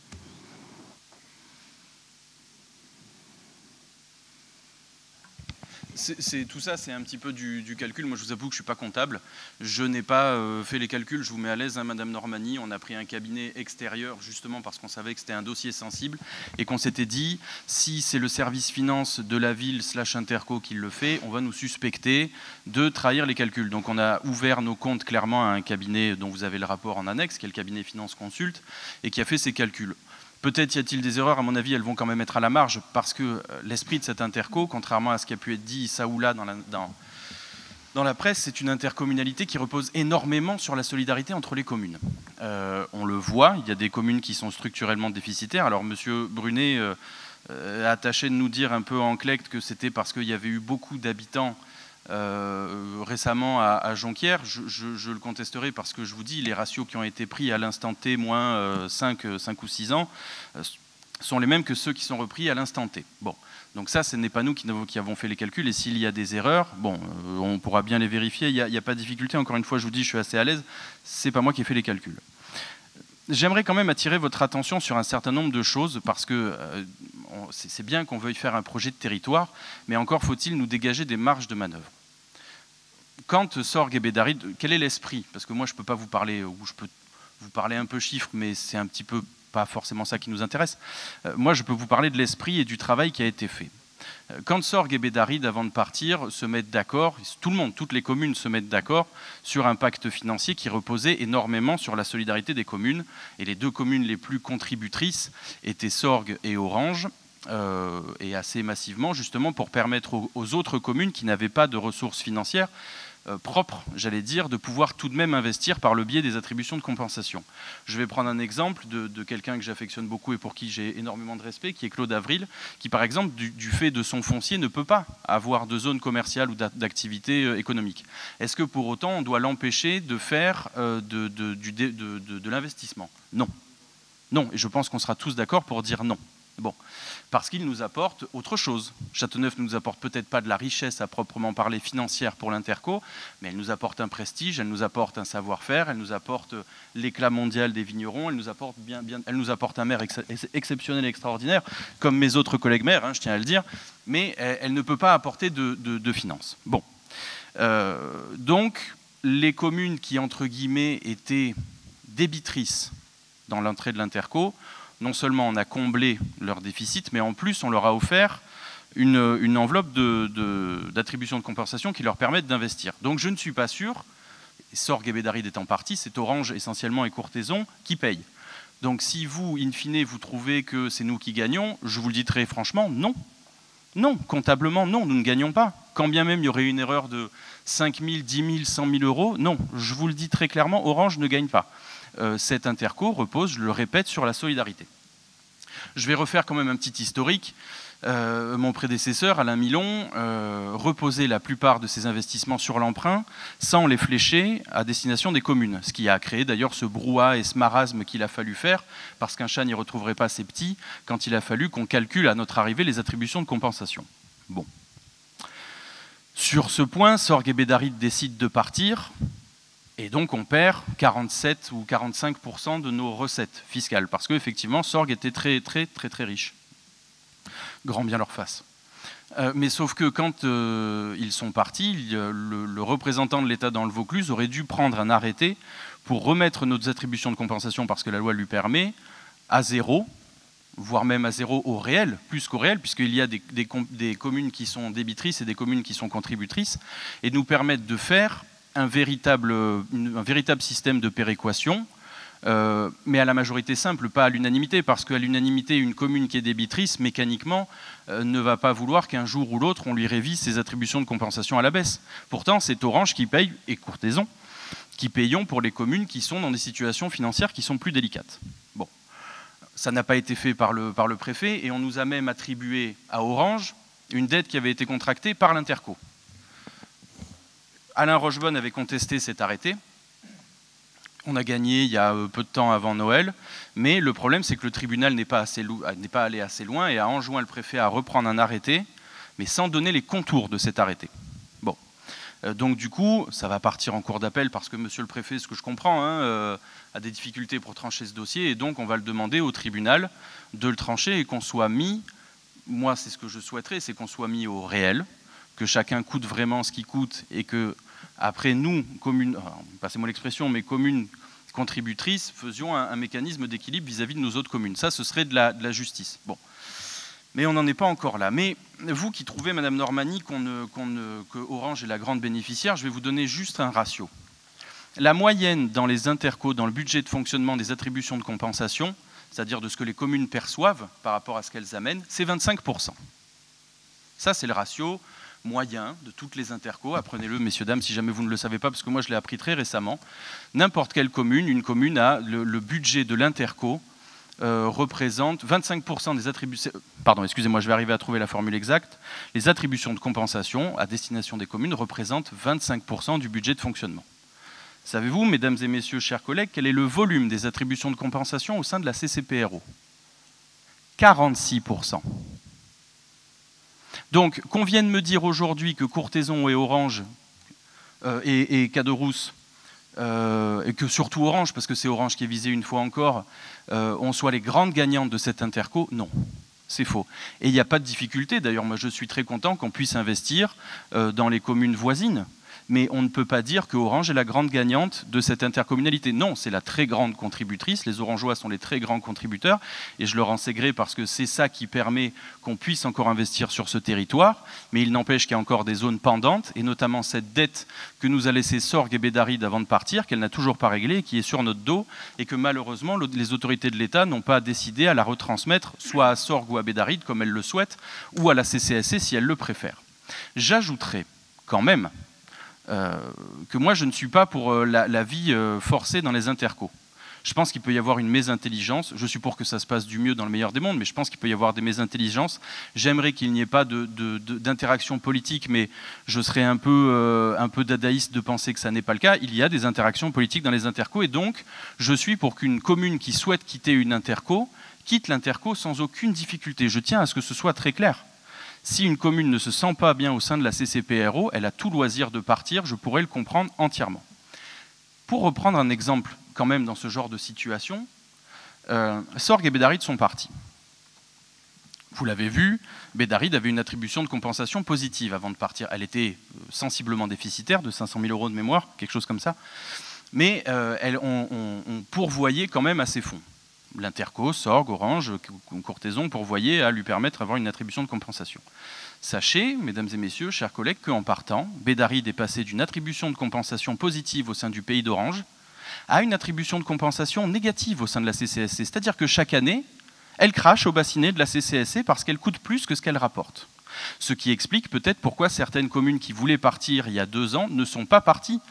Tout ça, c'est un petit peu du calcul. Moi, je vous avoue que je ne suis pas comptable. Je n'ai pas fait les calculs. Je vous mets à l'aise, hein, Madame Normani. On a pris un cabinet extérieur, justement parce qu'on savait que c'était un dossier sensible et qu'on s'était dit, si c'est le service finance de la ville / Interco qui le fait, on va nous suspecter de trahir les calculs. Donc, on a ouvert nos comptes clairement à un cabinet dont vous avez le rapport en annexe, qui est le cabinet Finance Consult, et qui a fait ces calculs. Peut-être y a-t-il des erreurs, à mon avis, elles vont quand même être à la marge, parce que l'esprit de cette interco, contrairement à ce qui a pu être dit ça ou là dans la presse, c'est une intercommunalité qui repose énormément sur la solidarité entre les communes. On le voit, il y a des communes qui sont structurellement déficitaires. Alors, M. Brunet a tâché de nous dire un peu en clecte que c'était parce qu'il y avait eu beaucoup d'habitants récemment à Jonquière. Je le contesterai parce que je vous dis, les ratios qui ont été pris à l'instant T, moins 5 ou 6 ans, sont les mêmes que ceux qui sont repris à l'instant T. Bon, donc ça, ce n'est pas nous qui avons fait les calculs, et s'il y a des erreurs, bon, on pourra bien les vérifier, il n'y a pas de difficulté. Encore une fois, je vous dis, je suis assez à l'aise, c'est pas moi qui ai fait les calculs. J'aimerais quand même attirer votre attention sur un certain nombre de choses, parce que c'est bien qu'on veuille faire un projet de territoire, mais encore faut-il nous dégager des marges de manœuvre. Quand Sorgues et Bédaride, quel est l'esprit? Parce que moi, je ne peux pas vous parler, ou je peux vous parler un peu chiffres, mais c'est un petit peu pas forcément ça qui nous intéresse. Moi, je peux vous parler de l'esprit et du travail qui a été fait. Quand Sorgues et Bédaride, avant de partir, se mettent d'accord, tout le monde, toutes les communes se mettent d'accord sur un pacte financier qui reposait énormément sur la solidarité des communes. Et les deux communes les plus contributrices étaient Sorgues et Orange. et assez massivement, justement pour permettre aux autres communes qui n'avaient pas de ressources financières propres, j'allais dire, de pouvoir tout de même investir par le biais des attributions de compensation. Je vais prendre un exemple de quelqu'un que j'affectionne beaucoup et pour qui j'ai énormément de respect, qui est Claude Avril, qui par exemple, du fait de son foncier, ne peut pas avoir de zone commerciale ou d'activité économique. Est-ce que pour autant, on doit l'empêcher de faire de l'investissement? Non. Non, et je pense qu'on sera tous d'accord pour dire non. Bon, parce qu'il nous apporte autre chose. Châteauneuf ne nous apporte peut-être pas de la richesse à proprement parler financière pour l'Interco, mais elle nous apporte un prestige, elle nous apporte un savoir-faire, elle nous apporte l'éclat mondial des vignerons, elle nous apporte un maire exceptionnel et extraordinaire, comme mes autres collègues maires, hein, je tiens à le dire, mais elle ne peut pas apporter de finances. Bon, donc les communes qui, entre guillemets, étaient débitrices dans l'entrée de l'Interco, non seulement on a comblé leur déficit, mais en plus on leur a offert une enveloppe d'attribution de compensation qui leur permettent d'investir. Donc je ne suis pas sûr, Sorgues et Bédaride étant partis, c'est Orange essentiellement et Courthézon qui payent. Donc si vous, in fine, vous trouvez que c'est nous qui gagnons, je vous le dis très franchement, non. Non, comptablement, non, nous ne gagnons pas. Quand bien même il y aurait une erreur de 5 000, 10 000, 100 000 euros, non, je vous le dis très clairement, Orange ne gagne pas. Cette Interco repose, je le répète, sur la solidarité. Je vais refaire quand même un petit historique. Mon prédécesseur, Alain Milon, reposait la plupart de ses investissements sur l'emprunt sans les flécher à destination des communes. Ce qui a créé d'ailleurs ce brouhaha et ce marasme qu'il a fallu faire, parce qu'un chat n'y retrouverait pas ses petits, quand il a fallu qu'on calcule à notre arrivée les attributions de compensation. Bon. Sur ce point, Sorgues et Bédaride décident de partir. Et donc on perd 47 ou 45% de nos recettes fiscales, parce qu'effectivement, Sorgues était très riche. Grand bien leur face. Mais sauf que quand ils sont partis, le représentant de l'État dans le Vaucluse aurait dû prendre un arrêté pour remettre nos attributions de compensation, parce que la loi lui permet, à zéro, voire même à zéro au réel, plus qu'au réel, puisqu'il y a des communes qui sont débitrices et des communes qui sont contributrices, et nous permettre de faire un véritable système de péréquation, mais à la majorité simple, pas à l'unanimité, parce qu'à l'unanimité, une commune qui est débitrice, mécaniquement, ne va pas vouloir qu'un jour ou l'autre, on lui révise ses attributions de compensation à la baisse. Pourtant, c'est Orange qui paye, et Courthézon, qui payons pour les communes qui sont dans des situations financières qui sont plus délicates. Bon, ça n'a pas été fait par le préfet, et on nous a même attribué à Orange une dette qui avait été contractée par l'Interco. Alain Rochebonne avait contesté cet arrêté. On a gagné il y a peu de temps avant Noël, mais le problème c'est que le tribunal n'est pas allé assez loin et a enjoint le préfet à reprendre un arrêté, mais sans donner les contours de cet arrêté. Bon, donc du coup, ça va partir en cour d'appel parce que monsieur le préfet, ce que je comprends, a des difficultés pour trancher ce dossier, et donc on va le demander au tribunal de le trancher et qu'on soit mis, moi c'est ce que je souhaiterais, c'est qu'on soit mis au réel, que chacun coûte vraiment ce qu'il coûte, et que après nous, communes, passez-moi l'expression, mais communes contributrices, faisions un mécanisme d'équilibre vis-à-vis de nos autres communes. Ça, ce serait de la justice. Bon. Mais on n'en est pas encore là. Mais vous qui trouvez, Madame Normani, que Orange est la grande bénéficiaire, je vais vous donner juste un ratio. La moyenne dans les intercos, dans le budget de fonctionnement des attributions de compensation, c'est-à-dire de ce que les communes perçoivent par rapport à ce qu'elles amènent, c'est 25%. Ça, c'est le ratio moyen de toutes les intercos. Apprenez-le, messieurs, dames, si jamais vous ne le savez pas, parce que moi, je l'ai appris très récemment. N'importe quelle commune, une commune a le budget de l'interco représente 25% des attributions... Pardon, excusez-moi, je vais arriver à trouver la formule exacte. Les attributions de compensation à destination des communes représentent 25% du budget de fonctionnement. Savez-vous, mesdames et messieurs, chers collègues, quel est le volume des attributions de compensation au sein de la CCPRO? 46%. Donc, qu'on vienne me dire aujourd'hui que Courthézon et Orange et Caderousse, et que surtout Orange, parce que c'est Orange qui est visé une fois encore, on soit les grandes gagnantes de cette interco, non, c'est faux. Et il n'y a pas de difficulté, d'ailleurs moi je suis très content qu'on puisse investir dans les communes voisines. mais on ne peut pas dire que Orange est la grande gagnante de cette intercommunalité. Non, c'est la très grande contributrice, les Orangeois sont les très grands contributeurs, et je leur en sais gré parce que c'est ça qui permet qu'on puisse encore investir sur ce territoire, mais il n'empêche qu'il y a encore des zones pendantes, et notamment cette dette que nous a laissée Sorgues et Bédaride avant de partir, qu'elle n'a toujours pas réglée, et qui est sur notre dos, et que malheureusement les autorités de l'État n'ont pas décidé à la retransmettre, soit à Sorgues ou à Bédaride, comme elles le souhaitent, ou à la CCSC si elles le préfèrent. J'ajouterai quand même que moi je ne suis pas pour la vie forcée dans les intercos. Je pense qu'il peut y avoir une mésintelligence. Je suis pour que ça se passe du mieux dans le meilleur des mondes, mais je pense qu'il peut y avoir des mésintelligences. J'aimerais qu'il n'y ait pas d'interaction politique, mais je serais un peu dadaïste de penser que ça n'est pas le cas. Il y a des interactions politiques dans les intercos, et donc je suis pour qu'une commune qui souhaite quitter une interco quitte l'interco sans aucune difficulté. Je tiens à ce que ce soit très clair. Si une commune ne se sent pas bien au sein de la CCPRO, elle a tout loisir de partir, je pourrais le comprendre entièrement. Pour reprendre un exemple quand même dans ce genre de situation, Sorgues et Bédaride sont partis. Vous l'avez vu, Bédaride avait une attribution de compensation positive avant de partir. Elle était sensiblement déficitaire, de 500 000 € de mémoire, quelque chose comme ça, mais on pourvoyait quand même à ses fonds. L'Interco, Sorgues, Orange, Courthézon pourvoyait à lui permettre d'avoir une attribution de compensation. Sachez, mesdames et messieurs, chers collègues, qu'en partant, Bédaride est passé d'une attribution de compensation positive au sein du pays d'Orange à une attribution de compensation négative au sein de la CCSC. C'est-à-dire que chaque année, elle crache au bassinet de la CCSC parce qu'elle coûte plus que ce qu'elle rapporte. Ce qui explique peut-être pourquoi certaines communes qui voulaient partir il y a 2 ans ne sont pas parties.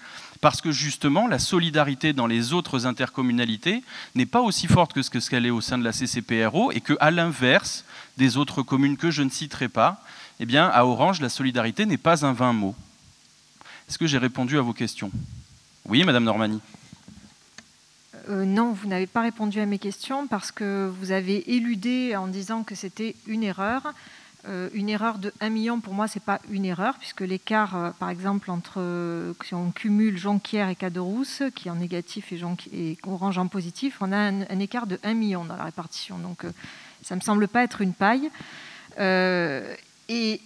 Parce que justement, la solidarité dans les autres intercommunalités n'est pas aussi forte que ce qu'elle est au sein de la CCPRO, et qu'à l'inverse des autres communes que je ne citerai pas, eh bien, à Orange, la solidarité n'est pas un vain mot. Est-ce que j'ai répondu à vos questions? Oui, Madame Normani. Non, vous n'avez pas répondu à mes questions parce que vous avez éludé en disant que c'était une erreur. Une erreur de 1 million, pour moi, ce n'est pas une erreur, puisque l'écart, par exemple, entre, si on cumule Jonquière et Caderousse, qui est en négatif, et Orange en positif, on a un écart de 1 million dans la répartition. Donc, ça ne me semble pas être une paille. Et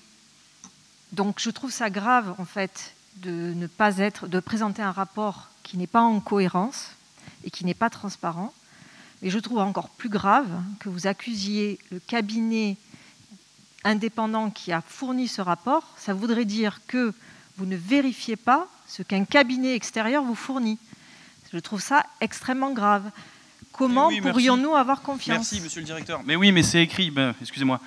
donc, je trouve ça grave, en fait, de présenter un rapport qui n'est pas en cohérence et qui n'est pas transparent. Et je trouve encore plus grave que vous accusiez le cabinet indépendant qui a fourni ce rapport. Ça voudrait dire que vous ne vérifiez pas ce qu'un cabinet extérieur vous fournit. Je trouve ça extrêmement grave. Comment pourrions-nous avoir confiance? Merci, monsieur le directeur. Mais oui, mais c'est écrit, excusez-moi.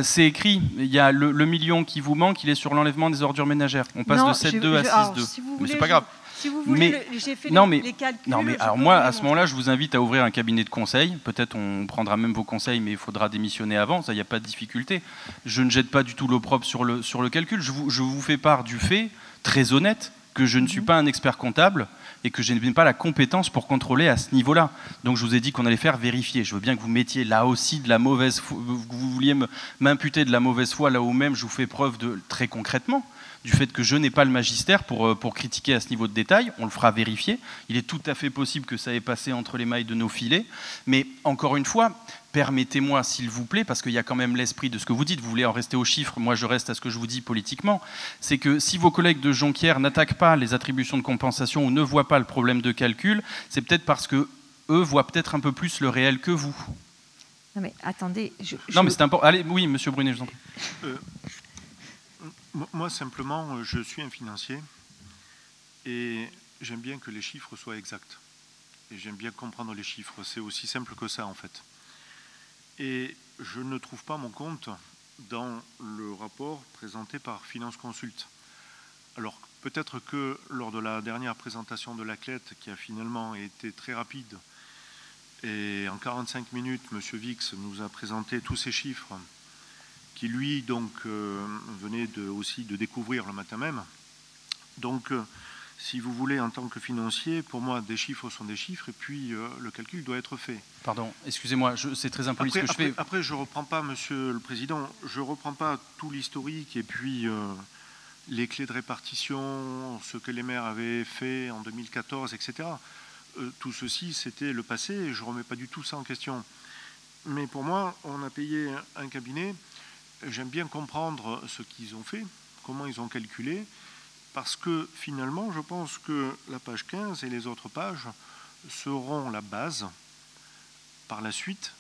C'est écrit, il y a le million qui vous manque, il est sur l'enlèvement des ordures ménagères. On passe de 7,2 à 6,2. Si mais c'est pas grave. Si vous voulez, j'ai fait les calculs. Non, mais alors moi, à ce moment-là, je vous invite à ouvrir un cabinet de conseil. Peut-être on prendra même vos conseils, mais il faudra démissionner avant. Ça, il n'y a pas de difficulté. Je ne jette pas du tout l'opprobre sur le calcul. Je vous fais part du fait, très honnête, que je ne suis pas un expert comptable et que je n'ai pas la compétence pour contrôler à ce niveau-là. Donc je vous ai dit qu'on allait faire vérifier. Je veux bien que vous mettiez là aussi de la mauvaise foi, vous vouliez m'imputer de la mauvaise foi là où même je vous fais preuve de, très concrètement, du fait que je n'ai pas le magistère pour critiquer à ce niveau de détail. On le fera vérifier. Il est tout à fait possible que ça ait passé entre les mailles de nos filets. Mais encore une fois, permettez-moi, s'il vous plaît, parce qu'il y a quand même l'esprit de ce que vous dites, vous voulez en rester aux chiffres, moi je reste à ce que je vous dis politiquement, c'est que si vos collègues de Jonquière n'attaquent pas les attributions de compensation ou ne voient pas le problème de calcul, c'est peut-être parce que eux voient peut-être un peu plus le réel que vous. Non mais attendez... Non mais c'est important. Allez, oui, monsieur Brunet, je vous en prie. Moi, simplement, je suis un financier et j'aime bien que les chiffres soient exacts. Et j'aime bien comprendre les chiffres. C'est aussi simple que ça, en fait. Et je ne trouve pas mon compte dans le rapport présenté par Finance Consult. Alors, peut-être que lors de la dernière présentation de la CLET, qui a finalement été très rapide, et en 45 minutes, M. Vix nous a présenté tous ces chiffres qui lui donc venait aussi de découvrir le matin même. Donc si vous voulez, en tant que financier, pour moi des chiffres sont des chiffres et puis le calcul doit être fait. Pardon, excusez-moi, c'est très impoli ce que je fais. Après je ne reprends pas, monsieur le président, je ne reprends pas tout l'historique et puis les clés de répartition, ce que les maires avaient fait en 2014, etc. Tout ceci c'était le passé et je ne remets pas du tout ça en question. Mais pour moi, on a payé un cabinet. J'aime bien comprendre ce qu'ils ont fait, comment ils ont calculé, parce que finalement, je pense que la page 15 et les autres pages seront la base, par la suite,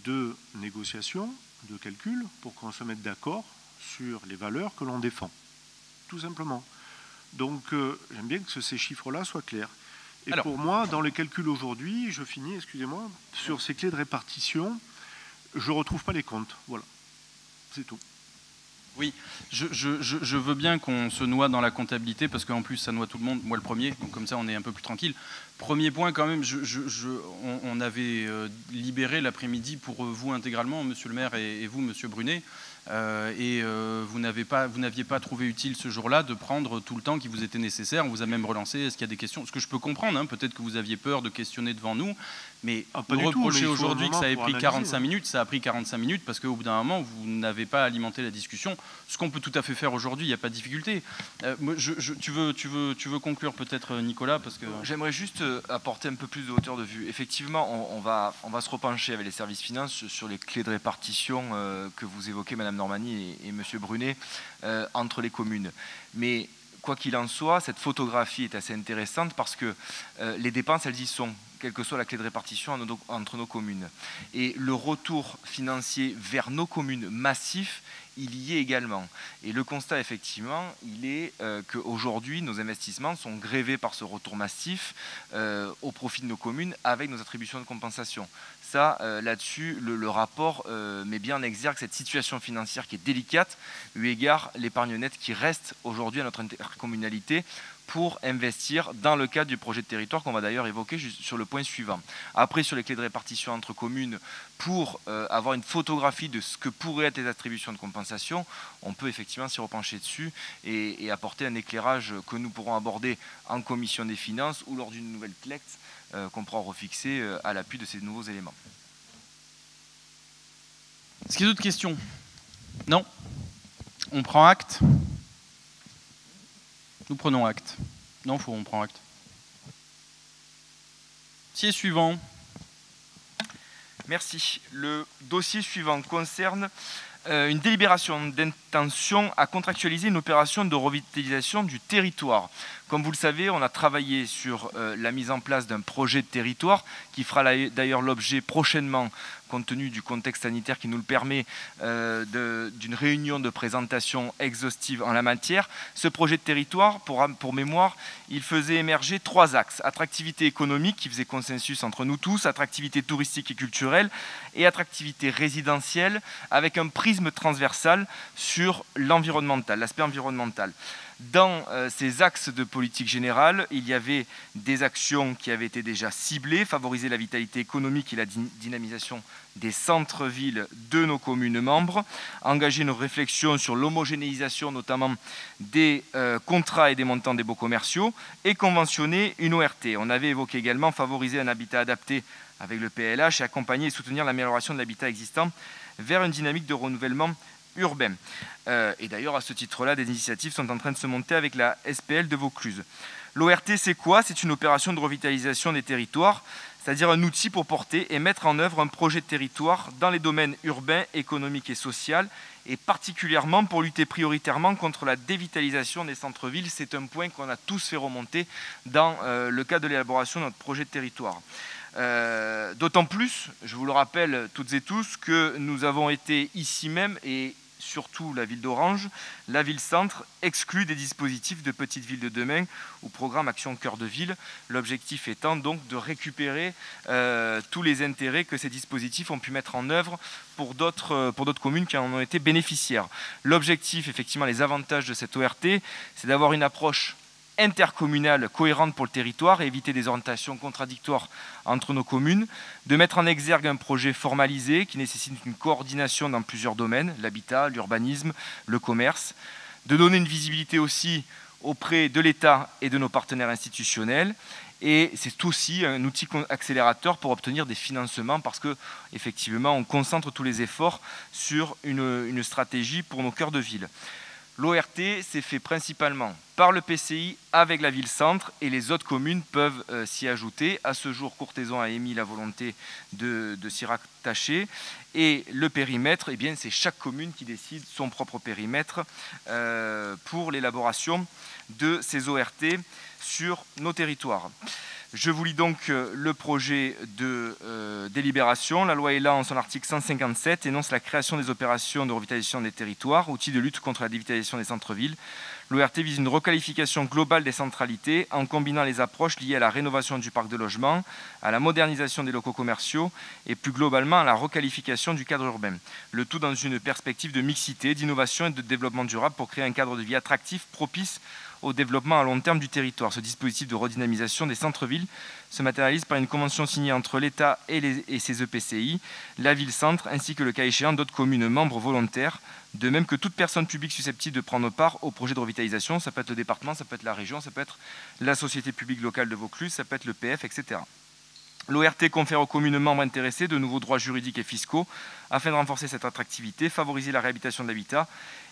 de négociations, de calculs, pour qu'on se mette d'accord sur les valeurs que l'on défend, tout simplement. Donc, j'aime bien que ces chiffres-là soient clairs. Et alors, pour moi, dans les calculs aujourd'hui, je finis, excusez-moi, sur ces clés de répartition, je ne retrouve pas les comptes. Voilà, c'est tout. Oui, je veux bien qu'on se noie dans la comptabilité, parce qu'en plus, ça noie tout le monde, moi le premier, donc comme ça, on est un peu plus tranquille. Premier point, quand même, on avait libéré l'après-midi pour vous intégralement, monsieur le maire et vous, monsieur Brunet, vous n'aviez pas trouvé utile ce jour-là de prendre tout le temps qui vous était nécessaire. On vous a même relancé, est-ce qu'il y a des questions? Ce que je peux comprendre, hein, peut-être que vous aviez peur de questionner devant nous, mais vous reprochez aujourd'hui que ça ait pris 45 minutes, ça a pris 45 minutes parce qu'au bout d'un moment, vous n'avez pas alimenté la discussion, ce qu'on peut tout à fait faire aujourd'hui, il n'y a pas de difficulté. Tu veux conclure peut-être, Nicolas, parce que... J'aimerais juste apporter un peu plus de hauteur de vue. Effectivement, on va se repencher avec les services finances sur les clés de répartition que vous évoquez, Madame Normani et Monsieur Brunet, entre les communes. Mais quoi qu'il en soit, cette photographie est assez intéressante parce que les dépenses, elles y sont, quelle que soit la clé de répartition entre nos communes. Et le retour financier vers nos communes massif, il y est également. Et le constat, effectivement, il est qu'aujourd'hui, nos investissements sont grévés par ce retour massif au profit de nos communes avec nos attributions de compensation. Ça, là-dessus, le rapport met bien en exergue cette situation financière qui est délicate, eu égard l'épargne nette qui reste aujourd'hui à notre intercommunalité pour investir dans le cadre du projet de territoire qu'on va d'ailleurs évoquer sur le point suivant. Après, sur les clés de répartition entre communes, pour avoir une photographie de ce que pourraient être les attributions de compensation, on peut effectivement s'y repencher dessus et apporter un éclairage que nous pourrons aborder en commission des finances ou lors d'une nouvelle CLECT qu'on pourra refixer à l'appui de ces nouveaux éléments. Est-ce qu'il y a d'autres questions? Non? On prend acte? Nous prenons acte. Non, on prend acte. Dossier suivant. Merci. Le dossier suivant concerne une délibération d'intention à contractualiser une opération de revitalisation du territoire. Comme vous le savez, on a travaillé sur la mise en place d'un projet de territoire qui fera d'ailleurs l'objet prochainement, compte tenu du contexte sanitaire qui nous le permet, d'une réunion de présentation exhaustive en la matière. Ce projet de territoire, pour mémoire, il faisait émerger 3 axes. Attractivité économique, qui faisait consensus entre nous tous, attractivité touristique et culturelle, et attractivité résidentielle, avec un prisme transversal sur l'environnemental, l'aspect environnemental. Dans ces axes de politique générale, il y avait des actions qui avaient été déjà ciblées, favoriser la vitalité économique et la dynamisation des centres-villes de nos communes membres, engager une réflexion sur l'homogénéisation notamment des contrats et des montants des baux commerciaux et conventionner une ORT. On avait évoqué également favoriser un habitat adapté avec le PLH et accompagner et soutenir l'amélioration de l'habitat existant vers une dynamique de renouvellement urbain. Et d'ailleurs, à ce titre-là, des initiatives sont en train de se monter avec la SPL de Vaucluse. L'ORT, c'est quoi? C'est une opération de revitalisation des territoires, c'est-à-dire un outil pour porter et mettre en œuvre un projet de territoire dans les domaines urbains, économiques et sociaux, et particulièrement pour lutter prioritairement contre la dévitalisation des centres-villes. C'est un point qu'on a tous fait remonter dans le cadre de l'élaboration de notre projet de territoire. D'autant plus, je vous le rappelle toutes et tous, que nous avons été ici même, et surtout la ville d'Orange, la ville-centre, exclue des dispositifs de Petite Ville de demain ou programme Action Cœur de Ville. L'objectif étant donc de récupérer tous les intérêts que ces dispositifs ont pu mettre en œuvre pour d'autres communes qui en ont été bénéficiaires. L'objectif, effectivement, les avantages de cette ORT, c'est d'avoir une approche intercommunale cohérente pour le territoire et éviter des orientations contradictoires entre nos communes, de mettre en exergue un projet formalisé qui nécessite une coordination dans plusieurs domaines, l'habitat, l'urbanisme, le commerce, de donner une visibilité aussi auprès de l'État et de nos partenaires institutionnels. Et c'est aussi un outil accélérateur pour obtenir des financements parce qu'effectivement, on concentre tous les efforts sur une stratégie pour nos cœurs de ville. L'ORT s'est fait principalement par le PCI avec la ville-centre et les autres communes peuvent s'y ajouter. À ce jour, Courthézon a émis la volonté de s'y rattacher. Et le périmètre, eh bien, c'est chaque commune qui décide son propre périmètre pour l'élaboration de ces ORT sur nos territoires. Je vous lis donc le projet de délibération. La loi Elan, en son article 157, énonce la création des opérations de revitalisation des territoires, outils de lutte contre la dévitalisation des centres-villes. L'ORT vise une requalification globale des centralités en combinant les approches liées à la rénovation du parc de logement, à la modernisation des locaux commerciaux et plus globalement à la requalification du cadre urbain. Le tout dans une perspective de mixité, d'innovation et de développement durable pour créer un cadre de vie attractif propice au développement à long terme du territoire. Ce dispositif de redynamisation des centres-villes se matérialise par une convention signée entre l'État et ses EPCI, la ville-centre, ainsi que le cas échéant d'autres communes membres volontaires, de même que toute personne publique susceptible de prendre part au projet de revitalisation. Ça peut être le département, ça peut être la région, ça peut être la société publique locale de Vaucluse, ça peut être le PF, etc. L'ORT confère aux communes membres intéressées de nouveaux droits juridiques et fiscaux afin de renforcer cette attractivité, favoriser la réhabilitation de l'habitat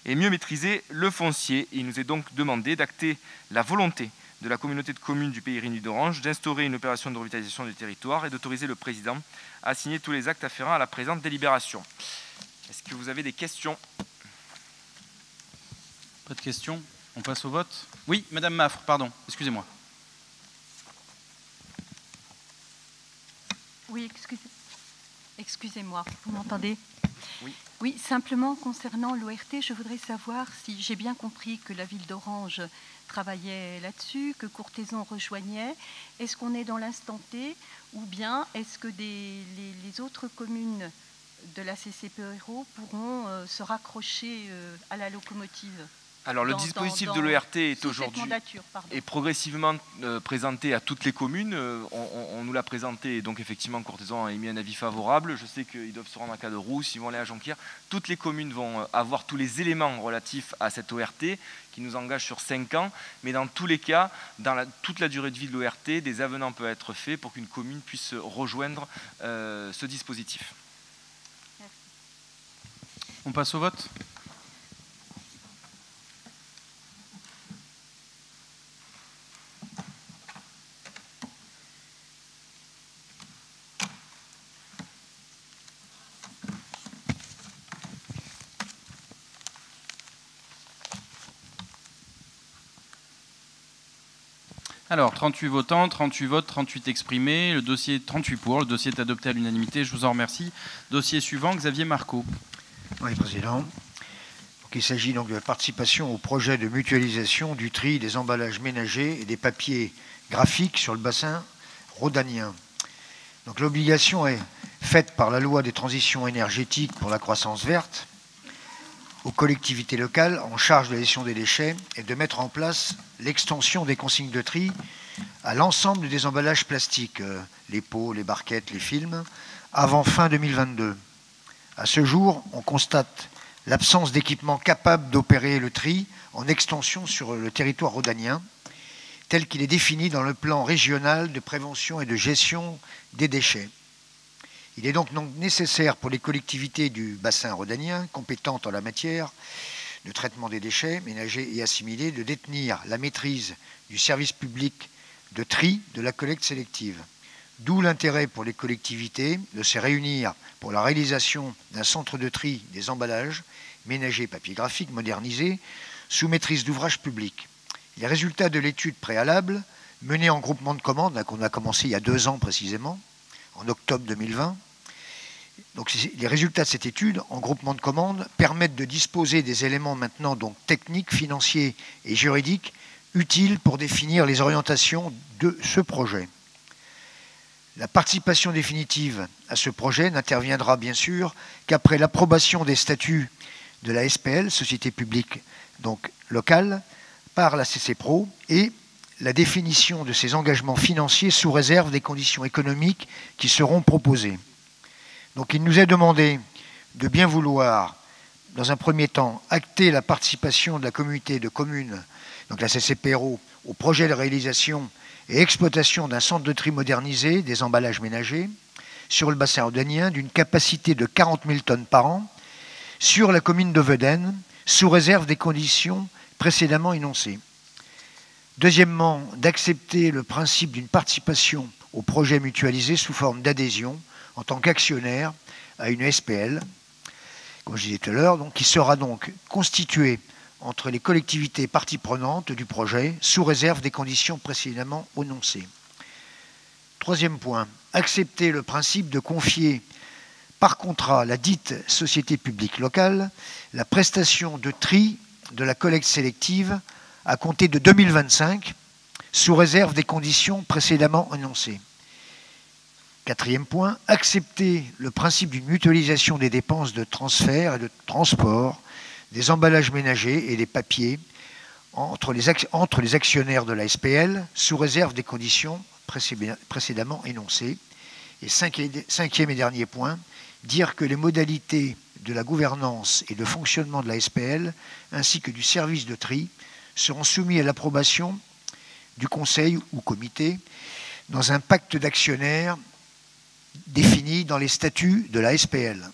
et mieux maîtriser le foncier. Il nous est donc demandé d'acter la volonté de la communauté de communes du Pays Réuni d'Orange d'instaurer une opération de revitalisation du territoire et d'autoriser le président à signer tous les actes afférents à la présente délibération. Est-ce que vous avez des questions? Pas de questions? On passe au vote? Oui, Madame Maffre, pardon, excusez-moi. Oui, excusez-moi, vous m'entendez? Oui. Oui, simplement concernant l'ORT, je voudrais savoir si j'ai bien compris que la ville d'Orange travaillait là-dessus, que Courthézon rejoignait. Est-ce qu'on est dans l'instant T ou bien est-ce que les autres communes de la CCPERO pourront se raccrocher à la locomotive? Alors le dispositif de l'ORT est aujourd'hui est progressivement présenté à toutes les communes. On nous l'a présenté et donc effectivement Courthézon a émis un avis favorable. Je sais qu'ils doivent se rendre à Caderousse, ils vont aller à Jonquière. Toutes les communes vont avoir tous les éléments relatifs à cette ORT qui nous engage sur 5 ans. Mais dans tous les cas, dans toute la durée de vie de l'ORT, des avenants peuvent être faits pour qu'une commune puisse rejoindre ce dispositif. Merci. On passe au vote? Alors, 38 votants, 38 votes, 38 exprimés, le dossier 38 pour, le dossier est adopté à l'unanimité, je vous en remercie. Dossier suivant, Xavier Marcot. Oui, Président. Donc, il s'agit donc de la participation au projet de mutualisation du tri des emballages ménagers et des papiers graphiques sur le bassin rhodanien. Donc l'obligation est faite par la loi des transitions énergétiques pour la croissance verte aux collectivités locales en charge de la gestion des déchets et de mettre en place l'extension des consignes de tri à l'ensemble des emballages plastiques, les pots, les barquettes, les films, avant fin 2022. À ce jour, on constate l'absence d'équipements capables d'opérer le tri en extension sur le territoire rhodanien, tel qu'il est défini dans le plan régional de prévention et de gestion des déchets. Il est donc nécessaire pour les collectivités du bassin rhodanien, compétentes en la matière de traitement des déchets ménagers et assimilés, de détenir la maîtrise du service public de tri de la collecte sélective. D'où l'intérêt pour les collectivités de se réunir pour la réalisation d'un centre de tri des emballages ménagers papier graphique modernisé sous maîtrise d'ouvrage public. Les résultats de l'étude préalable menée en groupement de commandes, qu'on a commencé il y a 2 ans précisément, en octobre 2020. Donc, les résultats de cette étude en groupement de commandes permettent de disposer des éléments maintenant donc techniques, financiers et juridiques utiles pour définir les orientations de ce projet. La participation définitive à ce projet n'interviendra bien sûr qu'après l'approbation des statuts de la SPL, Société publique donc locale, par la CCPRO et la définition de ces engagements financiers sous réserve des conditions économiques qui seront proposées. Donc il nous est demandé de bien vouloir, dans un premier temps, acter la participation de la communauté de communes, donc la CCPRO, au projet de réalisation et exploitation d'un centre de tri modernisé des emballages ménagers sur le bassin rhodanien d'une capacité de 40 000 tonnes par an sur la commune de Vedennes, sous réserve des conditions précédemment énoncées. Deuxièmement, d'accepter le principe d'une participation au projet mutualisé sous forme d'adhésion en tant qu'actionnaire à une SPL, comme je disais tout à l'heure, qui sera donc constituée entre les collectivités parties prenantes du projet, sous réserve des conditions précédemment énoncées. Troisième point, accepter le principe de confier par contrat à la dite société publique locale la prestation de tri de la collecte sélective à compter de 2025, sous réserve des conditions précédemment énoncées. Quatrième point, accepter le principe d'une mutualisation des dépenses de transfert et de transport des emballages ménagers et des papiers entre les actionnaires de la SPL, sous réserve des conditions précédemment énoncées. Et cinquième et dernier point, dire que les modalités de la gouvernance et de fonctionnement de la SPL, ainsi que du service de tri, seront soumis à l'approbation du conseil ou comité dans un pacte d'actionnaires défini dans les statuts de la SPL.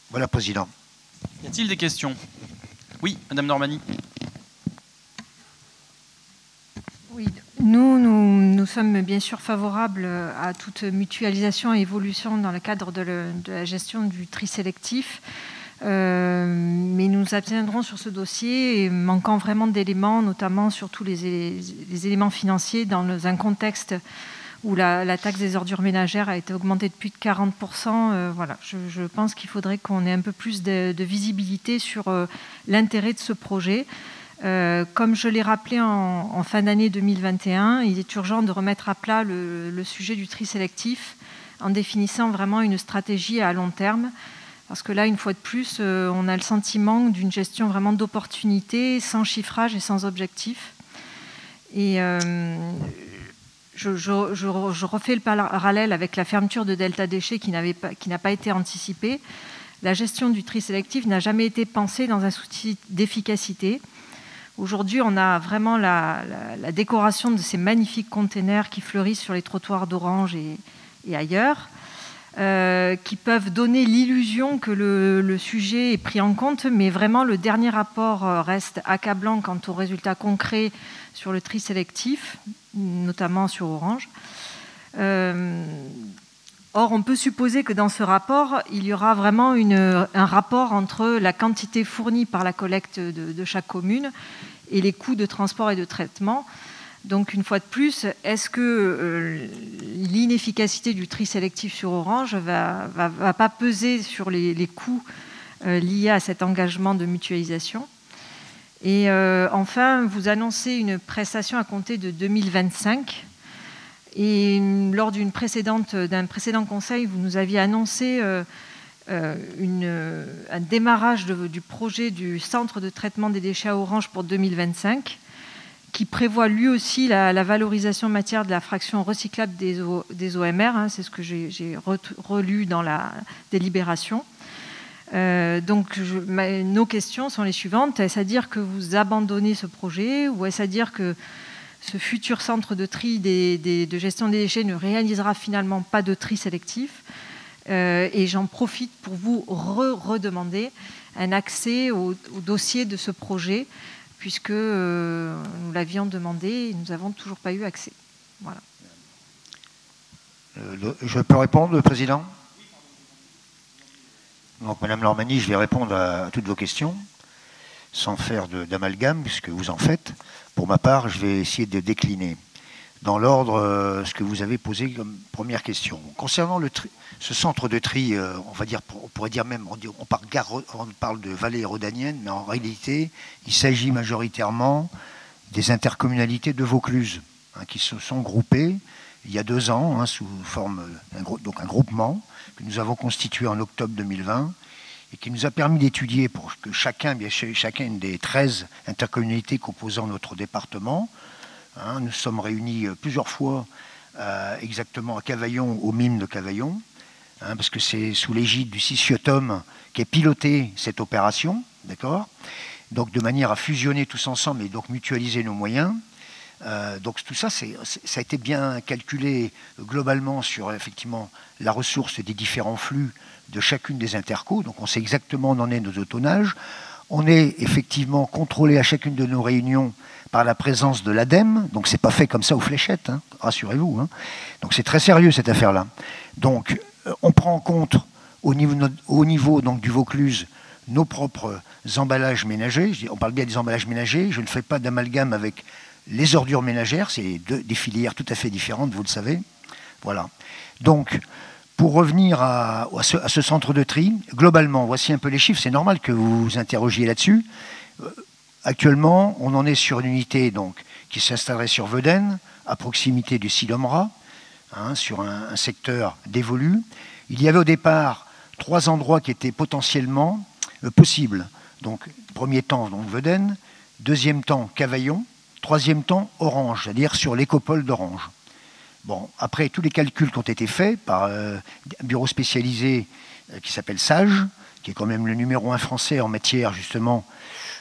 Voilà, Président. Y a-t-il des questions? Oui, Madame Normani. Oui, nous sommes bien sûr favorables à toute mutualisation et évolution dans le cadre de la gestion du tri sélectif. Mais nous nous abstiendrons sur ce dossier, manquant vraiment d'éléments, notamment sur tous les éléments financiers, dans un contexte où la taxe des ordures ménagères a été augmentée de plus de 40%. Voilà, je pense qu'il faudrait qu'on ait un peu plus de visibilité sur l'intérêt de ce projet. Comme je l'ai rappelé en fin d'année 2021, il est urgent de remettre à plat le sujet du tri sélectif en définissant vraiment une stratégie à long terme. Parce que là, une fois de plus, on a le sentiment d'une gestion vraiment d'opportunité, sans chiffrage et sans objectif. Et je refais le parallèle avec la fermeture de Delta Déchets qui n'a pas été anticipée. La gestion du tri sélectif n'a jamais été pensée dans un souci d'efficacité. Aujourd'hui, on a vraiment la décoration de ces magnifiques containers qui fleurissent sur les trottoirs d'Orange et ailleurs, qui peuvent donner l'illusion que le sujet est pris en compte, mais vraiment le dernier rapport reste accablant quant aux résultats concrets sur le tri sélectif, notamment sur Orange. Or, on peut supposer que dans ce rapport, il y aura vraiment un rapport entre la quantité fournie par la collecte de chaque commune et les coûts de transport et de traitement. Donc, une fois de plus, est-ce que l'inefficacité du tri sélectif sur Orange va pas peser sur les coûts liés à cet engagement de mutualisation? Et enfin, vous annoncez une prestation à compter de 2025. Et lors d'un précédent conseil, vous nous aviez annoncé un démarrage du projet du centre de traitement des déchets à Orange pour 2025, qui prévoit lui aussi la valorisation matière de la fraction recyclable des OMR. C'est ce que j'ai relu dans la délibération. Donc nos questions sont les suivantes. Est-ce à dire que vous abandonnez ce projet, ou est-ce à dire que ce futur centre de tri de gestion des déchets ne réalisera finalement pas de tri sélectif? Et j'en profite pour vous redemander un accès au dossier de ce projet, puisque nous l'avions demandé et nous n'avons toujours pas eu accès. Voilà. Je peux répondre, Président? Donc, Madame Normani, je vais répondre à toutes vos questions, sans faire d'amalgame, puisque vous en faites. Pour ma part, je vais essayer de décliner dans l'ordre ce que vous avez posé comme première question. Concernant ce centre de tri, on pourrait dire même, on parle de vallée rhodanienne, mais en réalité, il s'agit majoritairement des intercommunalités de Vaucluse, qui se sont groupées il y a 2 ans, sous forme d'un groupement que nous avons constitué en octobre 2020 et qui nous a permis d'étudier pour que chacune des 13 intercommunalités composant notre département, nous sommes réunis plusieurs fois exactement à Cavaillon, au MIM de Cavaillon, parce que c'est sous l'égide du CICIOTOM qui est piloté cette opération, d'accord, donc de manière à fusionner tous ensemble et donc mutualiser nos moyens. Donc tout ça, ça a été bien calculé globalement sur effectivement la ressource des différents flux de chacune des intercos. Donc on sait exactement où en est nos tonnages. On est effectivement contrôlé à chacune de nos réunions par la présence de l'ADEME. Donc c'est pas fait comme ça aux fléchettes, hein, rassurez-vous. Hein. Donc c'est très sérieux cette affaire-là. Donc on prend en compte au niveau donc, du Vaucluse nos propres emballages ménagers. On parle bien des emballages ménagers. Je ne fais pas d'amalgame avec les ordures ménagères. C'est des filières tout à fait différentes, vous le savez. Voilà. Donc, pour revenir à ce centre de tri, globalement, voici un peu les chiffres. C'est normal que vous vous interrogiez là-dessus. Actuellement, on en est sur une unité donc, qui s'installerait sur Veden, à proximité du Silomra, hein, sur un secteur dévolu. Il y avait au départ 3 endroits qui étaient potentiellement possibles. Donc, premier temps, donc Veden, deuxième temps, Cavaillon, troisième temps, Orange, c'est-à-dire sur l'écopole d'Orange. Bon, après, tous les calculs qui ont été faits par un bureau spécialisé qui s'appelle SAGE, qui est quand même le numéro 1 français en matière, justement,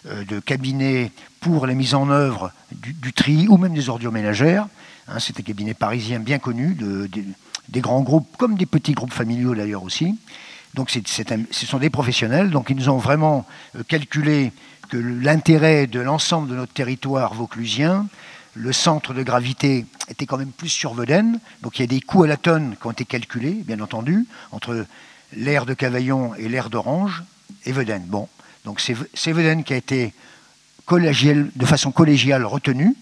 de cabinet pour la mise en œuvre du tri ou même des ordures ménagères. Hein, c'est un cabinet parisien bien connu, des grands groupes, comme des petits groupes familiaux d'ailleurs aussi. Donc ce sont des professionnels, donc ils nous ont vraiment calculé que l'intérêt de l'ensemble de notre territoire vauclusien, le centre de gravité était quand même plus sur Veden, donc il y a des coûts à la tonne qui ont été calculés, bien entendu, entre l'aire de Cavaillon et l'aire d'Orange et Veden. Bon, donc c'est Veden qui a été de façon collégiale retenu.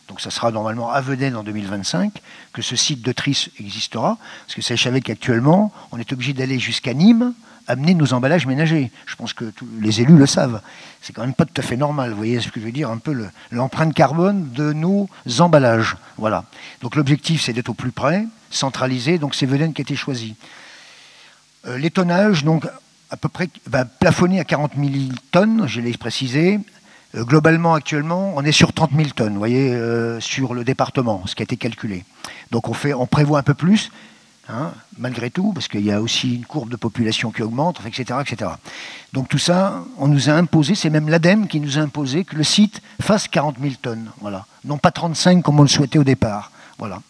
Donc ça sera normalement à Veden en 2025 que ce site de tri existera. Parce que vous savez qu'actuellement, on est obligé d'aller jusqu'à Nîmes, amener nos emballages ménagers. Je pense que tous les élus le savent. C'est quand même pas tout à fait normal. Vous voyez ce que je veux dire? Un peu l'empreinte carbone de nos emballages. Voilà. Donc l'objectif, c'est d'être au plus près, centralisé. Donc c'est Veden qui a été choisi. Les tonnages, donc à peu près, va plafonner à 40 000 tonnes, je l'ai précisé. Globalement, actuellement, on est sur 30 000 tonnes, vous voyez, sur le département, ce qui a été calculé. Donc on prévoit un peu plus, hein, malgré tout, parce qu'il y a aussi une courbe de population qui augmente, etc., etc. Donc tout ça, on nous a imposé, c'est même l'ADEME qui nous a imposé que le site fasse 40 000 tonnes, voilà. Non pas 35 comme on le souhaitait au départ, voilà.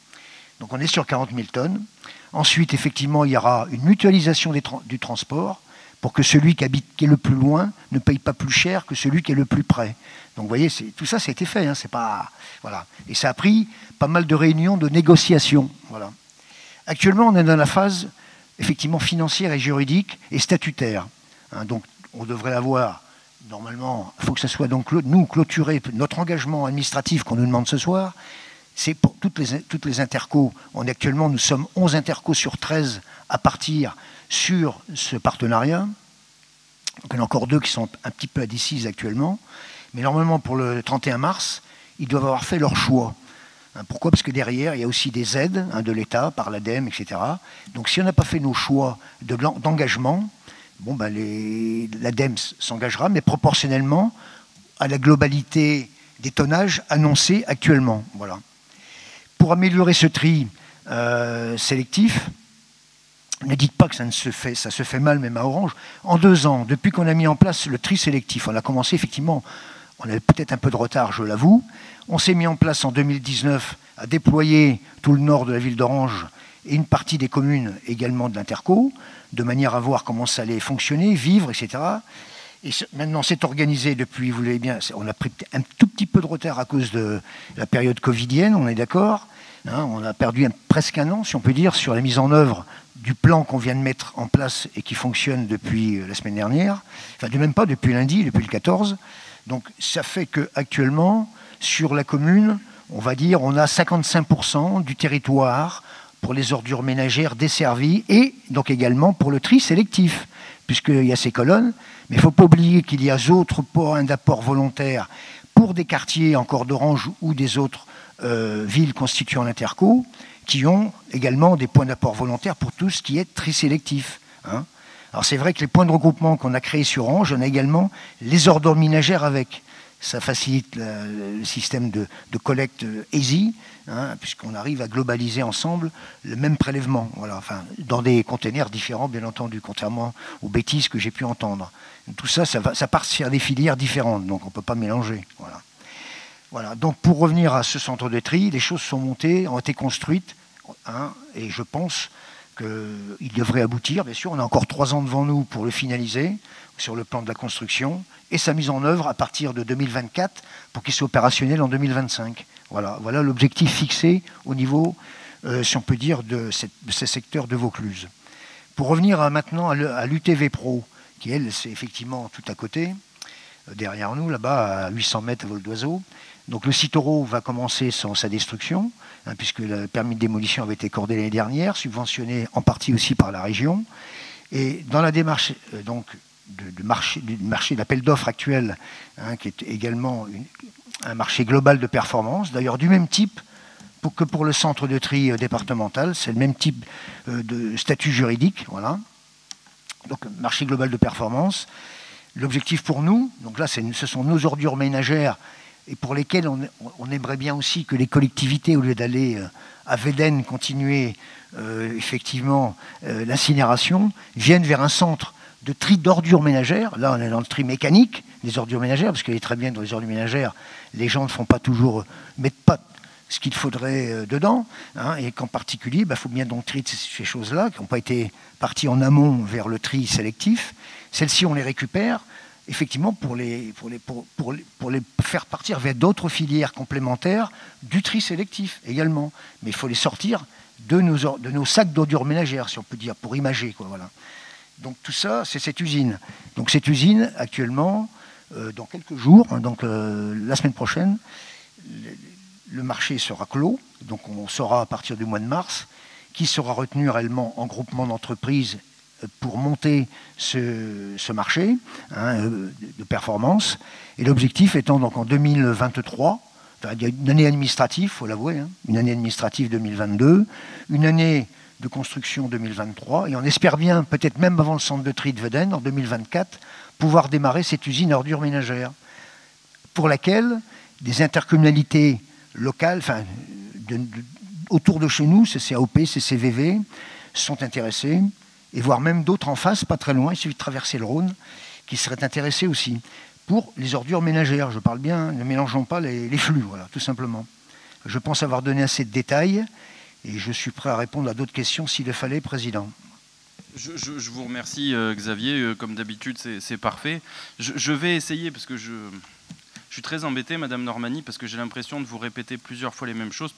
Donc on est sur 40 000 tonnes. Ensuite, effectivement, il y aura une mutualisation du transport, pour que celui qui est le plus loin ne paye pas plus cher que celui qui est le plus près. Donc vous voyez, tout ça, ça a été fait. Hein, c'est pas, voilà. Et ça a pris pas mal de réunions, de négociations. Voilà. Actuellement, on est dans la phase effectivement financière et juridique et statutaire. Hein, donc on devrait avoir, normalement, il faut que ça soit donc nous clôturer notre engagement administratif qu'on nous demande ce soir. C'est pour toutes les intercos. Nous sommes 11 intercos sur 13 à partir sur ce partenariat. Donc, il y en a encore 2 qui sont un petit peu indécises actuellement. Mais normalement, pour le 31 mars, ils doivent avoir fait leur choix. Pourquoi? Parce que derrière, il y a aussi des aides de l'État, par l'ADEME, etc. Donc si on n'a pas fait nos choix d'engagement, bon, ben l'ADEME s'engagera, mais proportionnellement à la globalité des tonnages annoncés actuellement. Voilà. Pour améliorer ce tri sélectif, ne dites pas que ça se fait mal, même à Orange. En 2 ans, depuis qu'on a mis en place le tri sélectif, on a commencé effectivement, on avait peut-être un peu de retard, je l'avoue. On s'est mis en place en 2019 à déployer tout le nord de la ville d'Orange et une partie des communes également de l'Interco, de manière à voir comment ça allait fonctionner, vivre, etc. Et maintenant, c'est organisé depuis, vous l'avez bien, on a pris un tout petit peu de retard à cause de la période covidienne, on est d'accord. Hein, on a perdu presque 1 an, si on peut dire, sur la mise en œuvre du plan qu'on vient de mettre en place et qui fonctionne depuis la semaine dernière. Enfin, même pas depuis lundi, depuis le 14. Donc, ça fait qu'actuellement, sur la commune, on va dire, on a 55% du territoire pour les ordures ménagères desservies et donc également pour le tri sélectif, puisqu'il y a ces colonnes. Mais il ne faut pas oublier qu'il y a d'autres points d'apport volontaires pour des quartiers encore d'Orange ou des autres villes constituant l'Interco, qui ont également des points d'apport volontaires pour tout ce qui est tri sélectif. Hein. Alors c'est vrai que les points de regroupement qu'on a créés sur Orange, on a également les ordures ménagères avec. Ça facilite le système de collecte easy, hein, puisqu'on arrive à globaliser ensemble le même prélèvement, voilà, enfin, dans des containers différents, bien entendu, contrairement aux bêtises que j'ai pu entendre. Tout ça, ça part sur des filières différentes, donc on ne peut pas mélanger. Voilà. Voilà. Donc pour revenir à ce centre de tri, les choses sont montées, ont été construites, hein, et je pense il devrait aboutir, bien sûr. On a encore 3 ans devant nous pour le finaliser sur le plan de la construction et sa mise en œuvre à partir de 2024 pour qu'il soit opérationnel en 2025. Voilà l'objectif fixé au niveau, si on peut dire, de ces secteurs de Vaucluse. Pour revenir maintenant à l'UTV Pro, qui elle, c'est effectivement tout à côté, derrière nous, là-bas, à 800 mètres à vol d'oiseau. Donc le Citoro va commencer sa destruction, puisque le permis de démolition avait été accordé l'année dernière, subventionné en partie aussi par la région. Et dans la démarche donc, du marché d'appel d'offres actuel, qui est également un marché global de performance, d'ailleurs du même type que pour le centre de tri départemental, c'est le même type de statut juridique, voilà. Donc marché global de performance. L'objectif pour nous, donc là ce sont nos ordures ménagères et pour lesquelles on aimerait bien aussi que les collectivités, au lieu d'aller à Védène continuer effectivement l'incinération, viennent vers un centre de tri d'ordures ménagères. Là on est dans le tri mécanique des ordures ménagères, parce qu'il est très bien que dans les ordures ménagères, les gens ne font pas toujours, mettent pas ce qu'il faudrait dedans, et qu'en particulier, il faut bien donc trier ces choses-là, qui n'ont pas été parties en amont vers le tri sélectif. Celles-ci, on les récupère, effectivement, pour les faire partir vers d'autres filières complémentaires du tri sélectif également. Mais il faut les sortir de nos sacs d'ordures ménagères, si on peut dire, pour imager, quoi, voilà. Donc tout ça, c'est cette usine. Donc cette usine, actuellement, dans quelques jours, donc la semaine prochaine, le marché sera clos, donc on saura à partir du mois de mars qui sera retenu réellement en groupement d'entreprises pour monter ce marché de performance. Et l'objectif étant donc en 2023, il y a une année administrative, il faut l'avouer, une année administrative 2022, une année de construction 2023, et on espère bien, peut-être même avant le centre de tri de Védène, en 2024, pouvoir démarrer cette usine à ordures ménagères, pour laquelle des intercommunalités locales, autour de chez nous, CCAOP, CCVV, sont intéressés, et voire même d'autres en face, pas très loin, il suffit de traverser le Rhône, qui seraient intéressés aussi, pour les ordures ménagères. Je parle bien, ne mélangeons pas les flux, voilà, tout simplement. Je pense avoir donné assez de détails, et je suis prêt à répondre à d'autres questions s'il le fallait, Président. Je vous remercie, Xavier, comme d'habitude, c'est parfait. Je vais essayer, parce que je suis très embêté, Madame Normani, parce que j'ai l'impression de vous répéter plusieurs fois les mêmes choses,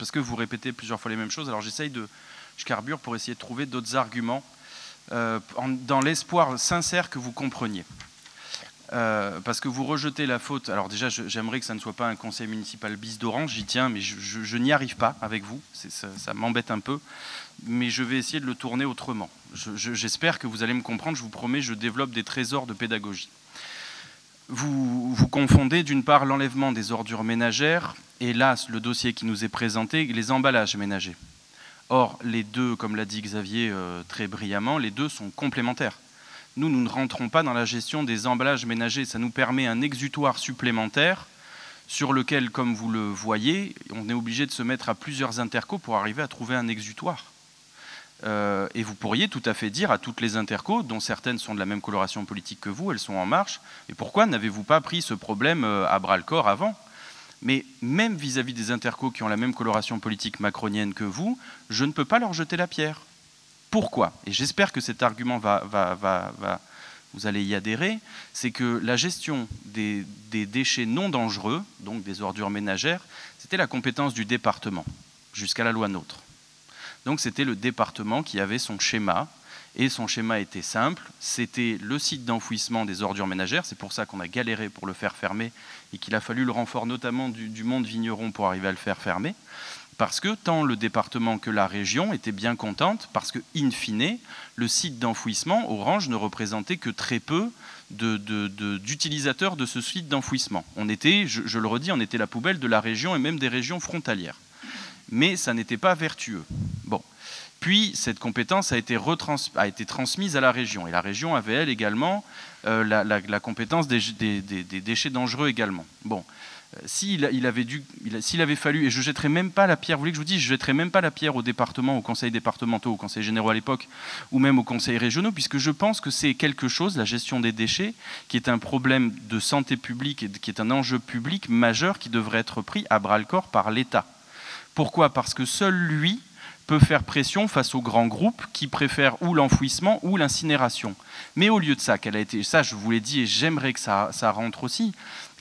alors je carbure pour essayer de trouver d'autres arguments, dans l'espoir sincère que vous compreniez. Parce que vous rejetez la faute. Alors déjà, j'aimerais que ça ne soit pas un conseil municipal bis d'Orange, j'y tiens, mais je n'y arrive pas avec vous, ça m'embête un peu, mais je vais essayer de le tourner autrement. J'espère que vous allez me comprendre, je vous promets, je développe des trésors de pédagogie. Vous confondez d'une part l'enlèvement des ordures ménagères et là, le dossier qui nous est présenté, les emballages ménagers. Or, les deux, comme l'a dit Xavier très brillamment, les deux sont complémentaires. Nous ne rentrons pas dans la gestion des emballages ménagers. Ça nous permet un exutoire supplémentaire sur lequel, comme vous le voyez, on est obligé de se mettre à plusieurs intercos pour arriver à trouver un exutoire. Et vous pourriez tout à fait dire à toutes les intercos, dont certaines sont de la même coloration politique que vous, elles sont en marche, et pourquoi n'avez-vous pas pris ce problème à bras-le-corps avant ? Mais même vis-à-vis des intercos qui ont la même coloration politique macronienne que vous, je ne peux pas leur jeter la pierre. Pourquoi ? Et j'espère que cet argument vous allez y adhérer, c'est que la gestion des déchets non dangereux, donc des ordures ménagères, c'était la compétence du département, jusqu'à la loi NOTRe. Donc c'était le département qui avait son schéma, et son schéma était simple, c'était le site d'enfouissement des ordures ménagères, c'est pour ça qu'on a galéré pour le faire fermer, et qu'il a fallu le renfort notamment du monde vigneron pour arriver à le faire fermer, parce que tant le département que la région étaient bien contentes, parce que, in fine, le site d'enfouissement, Orange, ne représentait que très peu d'utilisateurs de ce site d'enfouissement. On était, je le redis, on était la poubelle de la région et même des régions frontalières. Mais ça n'était pas vertueux. Bon. Puis, cette compétence a été transmise à la région. Et la région avait, elle, également la compétence des déchets dangereux également. Bon. S'il avait fallu, et je ne jetterai même pas la pierre, vous voulez que je vous dise, je ne jetterai même pas la pierre au département, aux conseils départementaux, aux conseils généraux à l'époque, ou même aux conseils régionaux, puisque je pense que c'est quelque chose, la gestion des déchets, qui est un problème de santé publique et qui est un enjeu public majeur qui devrait être pris à bras-le-corps par l'État. Pourquoi ? Parce que seul lui peut faire pression face aux grands groupes qui préfèrent ou l'enfouissement ou l'incinération. Mais au lieu de ça, quel a été, ça je vous l'ai dit et j'aimerais que ça rentre aussi,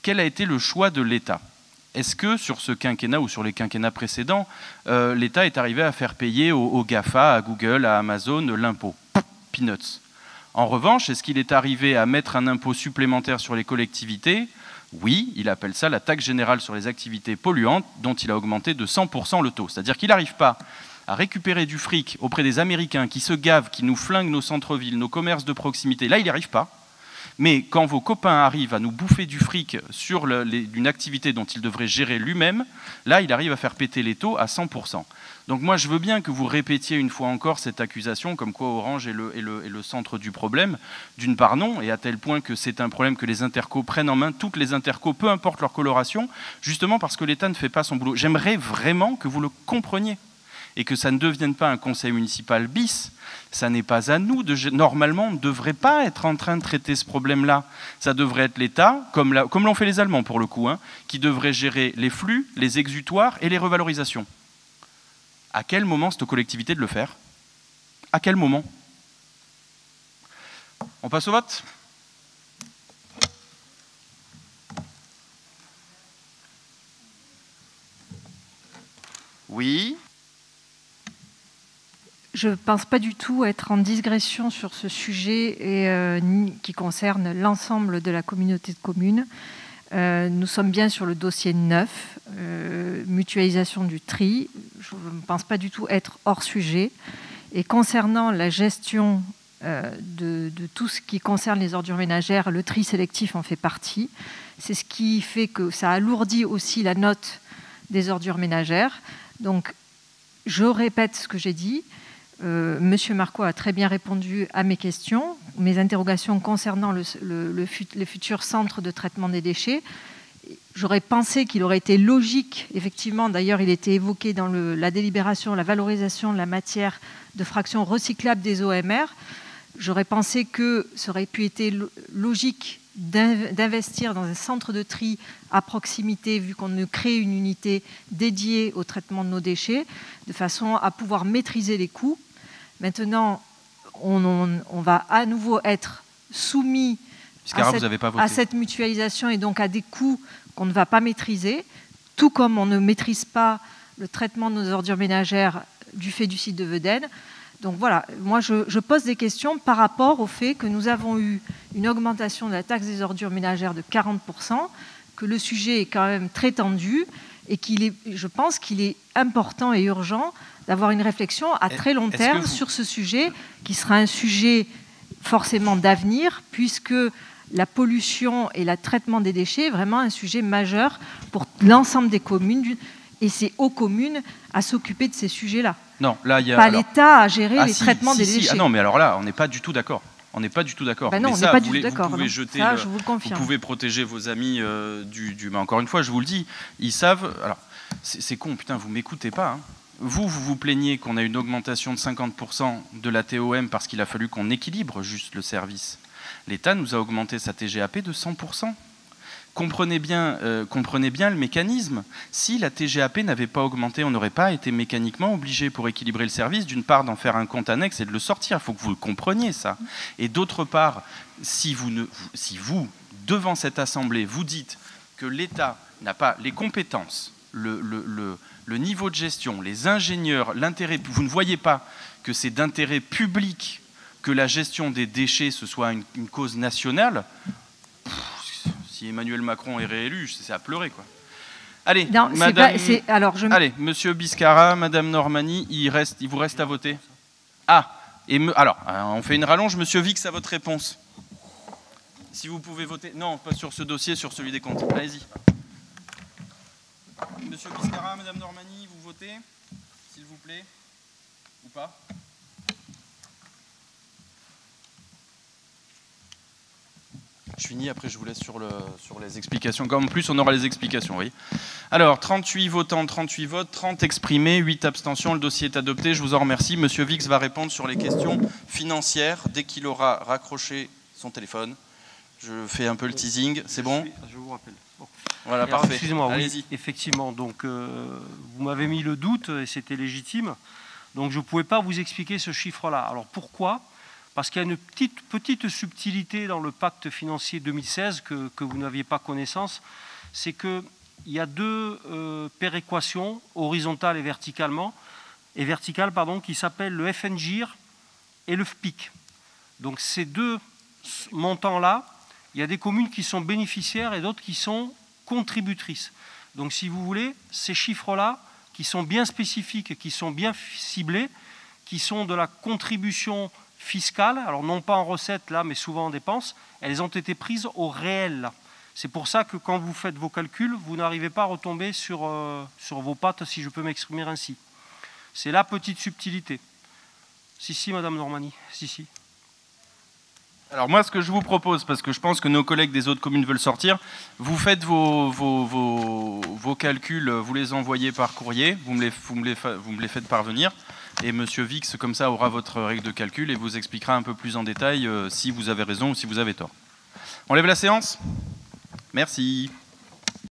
quel a été le choix de l'État ? Est-ce que sur ce quinquennat ou sur les quinquennats précédents, l'État est arrivé à faire payer aux GAFA, à Google, à Amazon, l'impôt ? Peanuts. En revanche, est-ce qu'il est arrivé à mettre un impôt supplémentaire sur les collectivités ? Oui, il appelle ça la taxe générale sur les activités polluantes, dont il a augmenté de 100% le taux. C'est-à-dire qu'il n'arrive pas à récupérer du fric auprès des Américains qui se gavent, qui nous flinguent nos centres-villes, nos commerces de proximité. Là, il n'y arrive pas. Mais quand vos copains arrivent à nous bouffer du fric sur une activité dont il devrait gérer lui-même, là, il arrive à faire péter les taux à 100%. Donc moi, je veux bien que vous répétiez une fois encore cette accusation, comme quoi Orange est le centre du problème. D'une part, non, et à tel point que c'est un problème que les intercos prennent en main, toutes les intercos, peu importe leur coloration, justement parce que l'État ne fait pas son boulot. J'aimerais vraiment que vous le compreniez. Et que ça ne devienne pas un conseil municipal bis, ça n'est pas à nous. Normalement, on ne devrait pas être en train de traiter ce problème-là. Ça devrait être l'État, comme l'ont fait les Allemands pour le coup, qui devrait gérer les flux, les exutoires et les revalorisations. À quel moment cette collectivité de le faire ? À quel moment ? On passe au vote ? Oui. Je ne pense pas du tout être en digression sur ce sujet qui concerne l'ensemble de la communauté de communes. Nous sommes bien sur le dossier 9, mutualisation du tri. Je ne pense pas du tout être hors sujet. Et concernant la gestion de tout ce qui concerne les ordures ménagères, le tri sélectif en fait partie. C'est ce qui fait que ça alourdit aussi la note des ordures ménagères. Donc, je répète ce que j'ai dit. Monsieur Marco a très bien répondu à mes questions, mes interrogations concernant les futurs centres de traitement des déchets. J'aurais pensé qu'il aurait été logique, effectivement, d'ailleurs il était évoqué dans la délibération, la valorisation de la matière de fraction recyclable des OMR. J'aurais pensé que ça aurait pu être logique d'investir dans un centre de tri à proximité, vu qu'on ne crée une unité dédiée au traitement de nos déchets, de façon à pouvoir maîtriser les coûts. Maintenant, on va à nouveau être soumis à cette mutualisation et donc à des coûts qu'on ne va pas maîtriser, tout comme on ne maîtrise pas le traitement de nos ordures ménagères du fait du site de Vedène. Donc voilà, moi je pose des questions par rapport au fait que nous avons eu une augmentation de la taxe des ordures ménagères de 40%, que le sujet est quand même très tendu et je pense qu'il est important et urgent d'avoir une réflexion à très long terme sur ce sujet, qui sera un sujet forcément d'avenir, puisque la pollution et le traitement des déchets est vraiment un sujet majeur pour l'ensemble des communes, et c'est aux communes à s'occuper de ces sujets-là. Non, là, il y a... Pas l'État à gérer les traitements des déchets. Ah non, mais alors là, on n'est pas du tout d'accord. On n'est pas du tout d'accord. Non, on n'est pas du tout d'accord. Vous pouvez jeter, ça, je vous le confirme. Vous pouvez protéger vos amis mais encore une fois, je vous le dis, ils savent... Alors, c'est con, putain, vous m'écoutez pas, hein. Vous vous plaignez qu'on a une augmentation de 50% de la TOM parce qu'il a fallu qu'on équilibre juste le service. L'État nous a augmenté sa TGAP de 100%. Comprenez bien le mécanisme. Si la TGAP n'avait pas augmenté, on n'aurait pas été mécaniquement obligé, pour équilibrer le service, d'une part d'en faire un compte annexe et de le sortir. Il faut que vous le compreniez, ça. Et d'autre part, si vous, devant cette Assemblée, vous dites que l'État n'a pas les compétences, le niveau de gestion, les ingénieurs, l'intérêt, vous ne voyez pas que c'est d'intérêt public que la gestion des déchets, ce soit une cause nationale, si Emmanuel Macron est réélu, c'est à pleurer, quoi. Allez, non, allez, Monsieur Biscara, Madame Normani, il vous reste à voter. Alors, on fait une rallonge. Monsieur Vix, à votre réponse. Si vous pouvez voter. Non, pas sur ce dossier, sur celui des comptes. Allez-y. Monsieur Biscara, Madame Normani, vous votez, s'il vous plaît, ou pas? Je finis, après je vous laisse sur les explications. En plus, on aura les explications, oui. Alors, 38 votants, 38 votes, 30 exprimés, 8 abstentions. Le dossier est adopté, je vous en remercie. Monsieur Vix va répondre sur les questions financières dès qu'il aura raccroché son téléphone. Je fais un peu le teasing, c'est bon? Je vous rappelle. Bon. Voilà, alors, parfait. Excusez-moi, allez-y. Oui, effectivement, donc vous m'avez mis le doute et c'était légitime. Donc je ne pouvais pas vous expliquer ce chiffre-là. Alors pourquoi ? Parce qu'il y a une petite subtilité dans le pacte financier 2016 que vous n'aviez pas connaissance, c'est qu'il y a deux péréquations, horizontales et verticales, qui s'appellent le FNGIR et le FPIC. Donc ces deux montants-là, il y a des communes qui sont bénéficiaires et d'autres qui sont contributrices. Donc si vous voulez, ces chiffres-là, qui sont bien spécifiques, qui sont bien ciblés, qui sont de la contribution fiscale, alors non pas en recettes là, mais souvent en dépenses, elles ont été prises au réel là. C'est pour ça que quand vous faites vos calculs, vous n'arrivez pas à retomber sur vos pattes, si je peux m'exprimer ainsi. C'est la petite subtilité. Si, Madame Normani, si. Alors moi, ce que je vous propose, parce que je pense que nos collègues des autres communes veulent sortir, vous faites vos calculs, vous les envoyez par courrier, vous me les faites parvenir, et Monsieur Vix, comme ça, aura votre règle de calcul et vous expliquera un peu plus en détail si vous avez raison ou si vous avez tort. On lève la séance ? Merci.